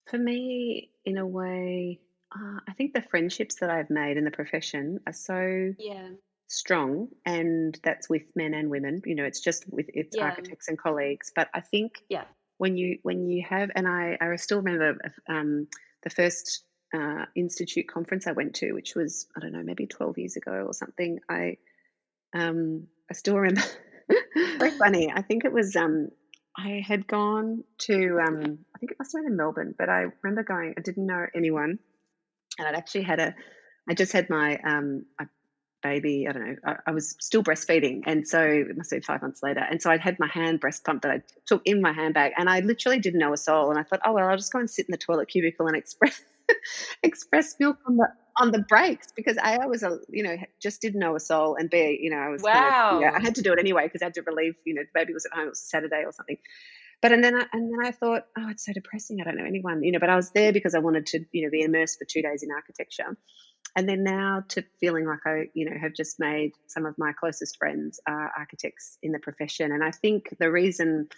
for me, in a way, I think the friendships that I've made in the profession are so Yeah. strong, and that's with men and women. It's Yeah. architects and colleagues. But I think Yeah. when you have, and I still remember the first institute conference I went to, which was, I don't know, maybe 12 years ago or something. I still remember. Very funny. I think it was I had gone to I think it must have been in Melbourne, but I remember going. I didn't know anyone, and I just had my a baby. I don't know. I was still breastfeeding, and so it must have been 5 months later. And so I'd had my hand breast pump that I took in my handbag, and I literally didn't know a soul. And I thought, oh well, I'll just go and sit in the toilet cubicle and express milk on the breaks, because I was just didn't know a soul, and B, I was kind of, I Wow. had to do it anyway because I had to relieve, the baby was at home, it was a Saturday or something. But and then I thought, oh, it's so depressing. I don't know anyone, but I was there because I wanted to, be immersed for 2 days in architecture. And then now to feeling like I, have just made some of my closest friends are architects in the profession. And I think the reason,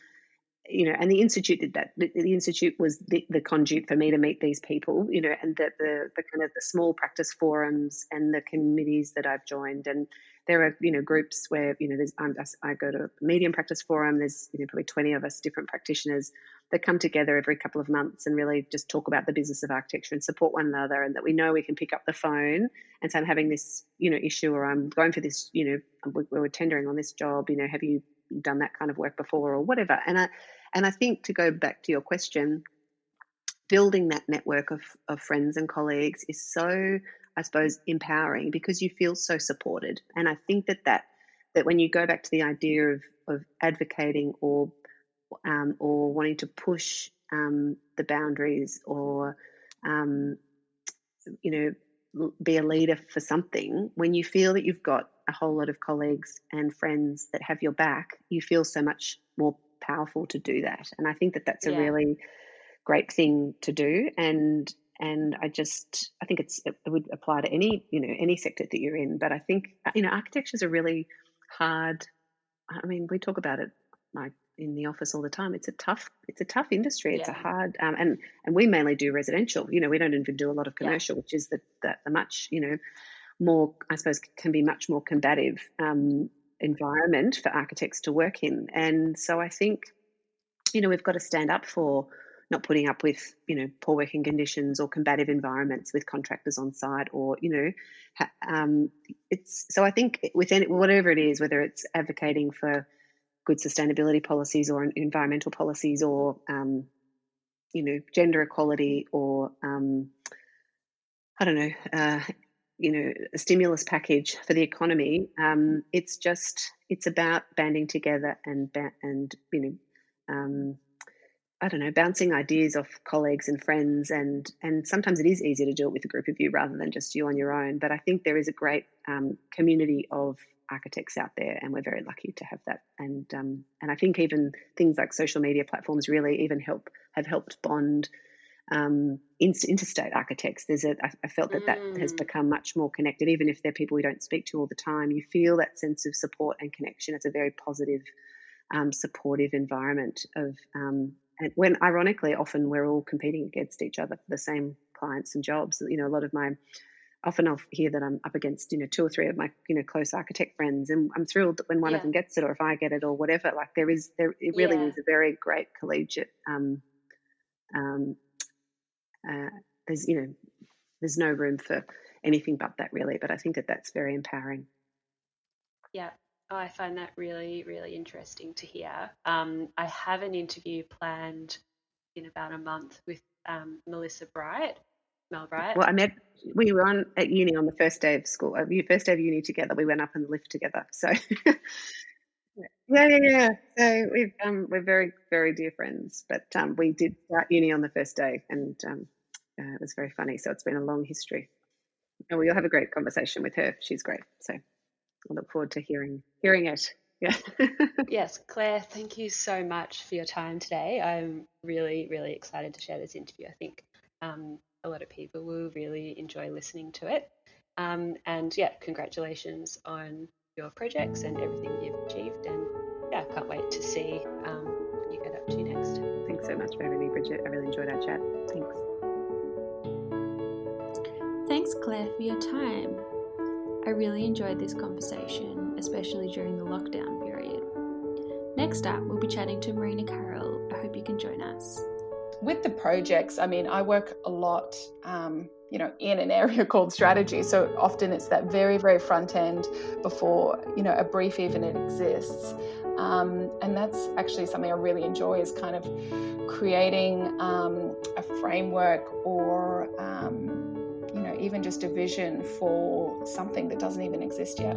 and the Institute did that. The Institute was the conduit for me to meet these people, and the kind of the small practice forums and the committees that I've joined. And there are, groups where, I go to a medium practice forum. There's, probably 20 of us different practitioners that come together every couple of months and really just talk about the business of architecture and support one another. And that we know we can pick up the phone and say, I'm having this, issue, or I'm going for this, we're tendering on this job, have you done that kind of work before or whatever. And I think, to go back to your question, building that network of friends and colleagues is so, I suppose, empowering, because you feel so supported. And I think that when you go back to the idea of advocating or wanting to push the boundaries, or be a leader for something, when you feel that you've got a whole lot of colleagues and friends that have your back, you feel so much more powerful to do that. And I think that that's a really great thing to do. And I think it would apply to any sector that you're in. But I think, architecture is a really hard, we talk about it like in the office all the time. It's a tough industry. It's a hard, and we mainly do residential. We don't even do a lot of commercial, which is the much, more, I suppose, can be much more combative environment for architects to work in. And so I think, we've got to stand up for not putting up with, poor working conditions or combative environments with contractors on site, or, so I think whatever it is, whether it's advocating for good sustainability policies or environmental policies, or, gender equality, or, I don't know, a stimulus package for the economy. It's about banding together and I don't know, bouncing ideas off colleagues and friends. And sometimes it is easier to do it with a group of you rather than just you on your own. But I think there is a great community of architects out there, and we're very lucky to have that. And I think even things like social media platforms really even have helped bond interstate architects. I felt that has become much more connected, even if they're people we don't speak to all the time. You feel that sense of support and connection. It's a very positive, supportive environment of, and when ironically often we're all competing against each other for the same clients and jobs. Often I'll hear that I'm up against, 2 or 3 of my, close architect friends, and I'm thrilled when one of them gets it, or if I get it, or whatever. Like it really is a very great collegiate, there's no room for anything but that, really. But I think that's very empowering. Yeah, I find that really, really interesting to hear. I have an interview planned in about a month with Mel Bright. Well, we were at uni on the first day of school, first day of uni together. We went up in the lift together. So yeah. So we're very, very dear friends. But we did start uni on the first day, and it was very funny. So it's been a long history. And we'll have a great conversation with her. She's great. So I look forward to hearing it. Yeah. Yes, Claire, thank you so much for your time today. I'm really, really excited to share this interview. I think a lot of people will really enjoy listening to it. And congratulations on your projects and everything you've achieved. And I can't wait to see what you get up to next. Thanks so much for having me, Bridget. I really enjoyed our chat. Thanks. Thanks, Claire, for your time. I really enjoyed this conversation, especially during the lockdown period. Next up, we'll be chatting to Marina Carroll. I hope you can join us. With the projects, I work a lot, in an area called strategy. So often it's that very, very front end before, a brief even exists. And that's actually something I really enjoy, is kind of creating a framework, or, even just a vision for something that doesn't even exist yet.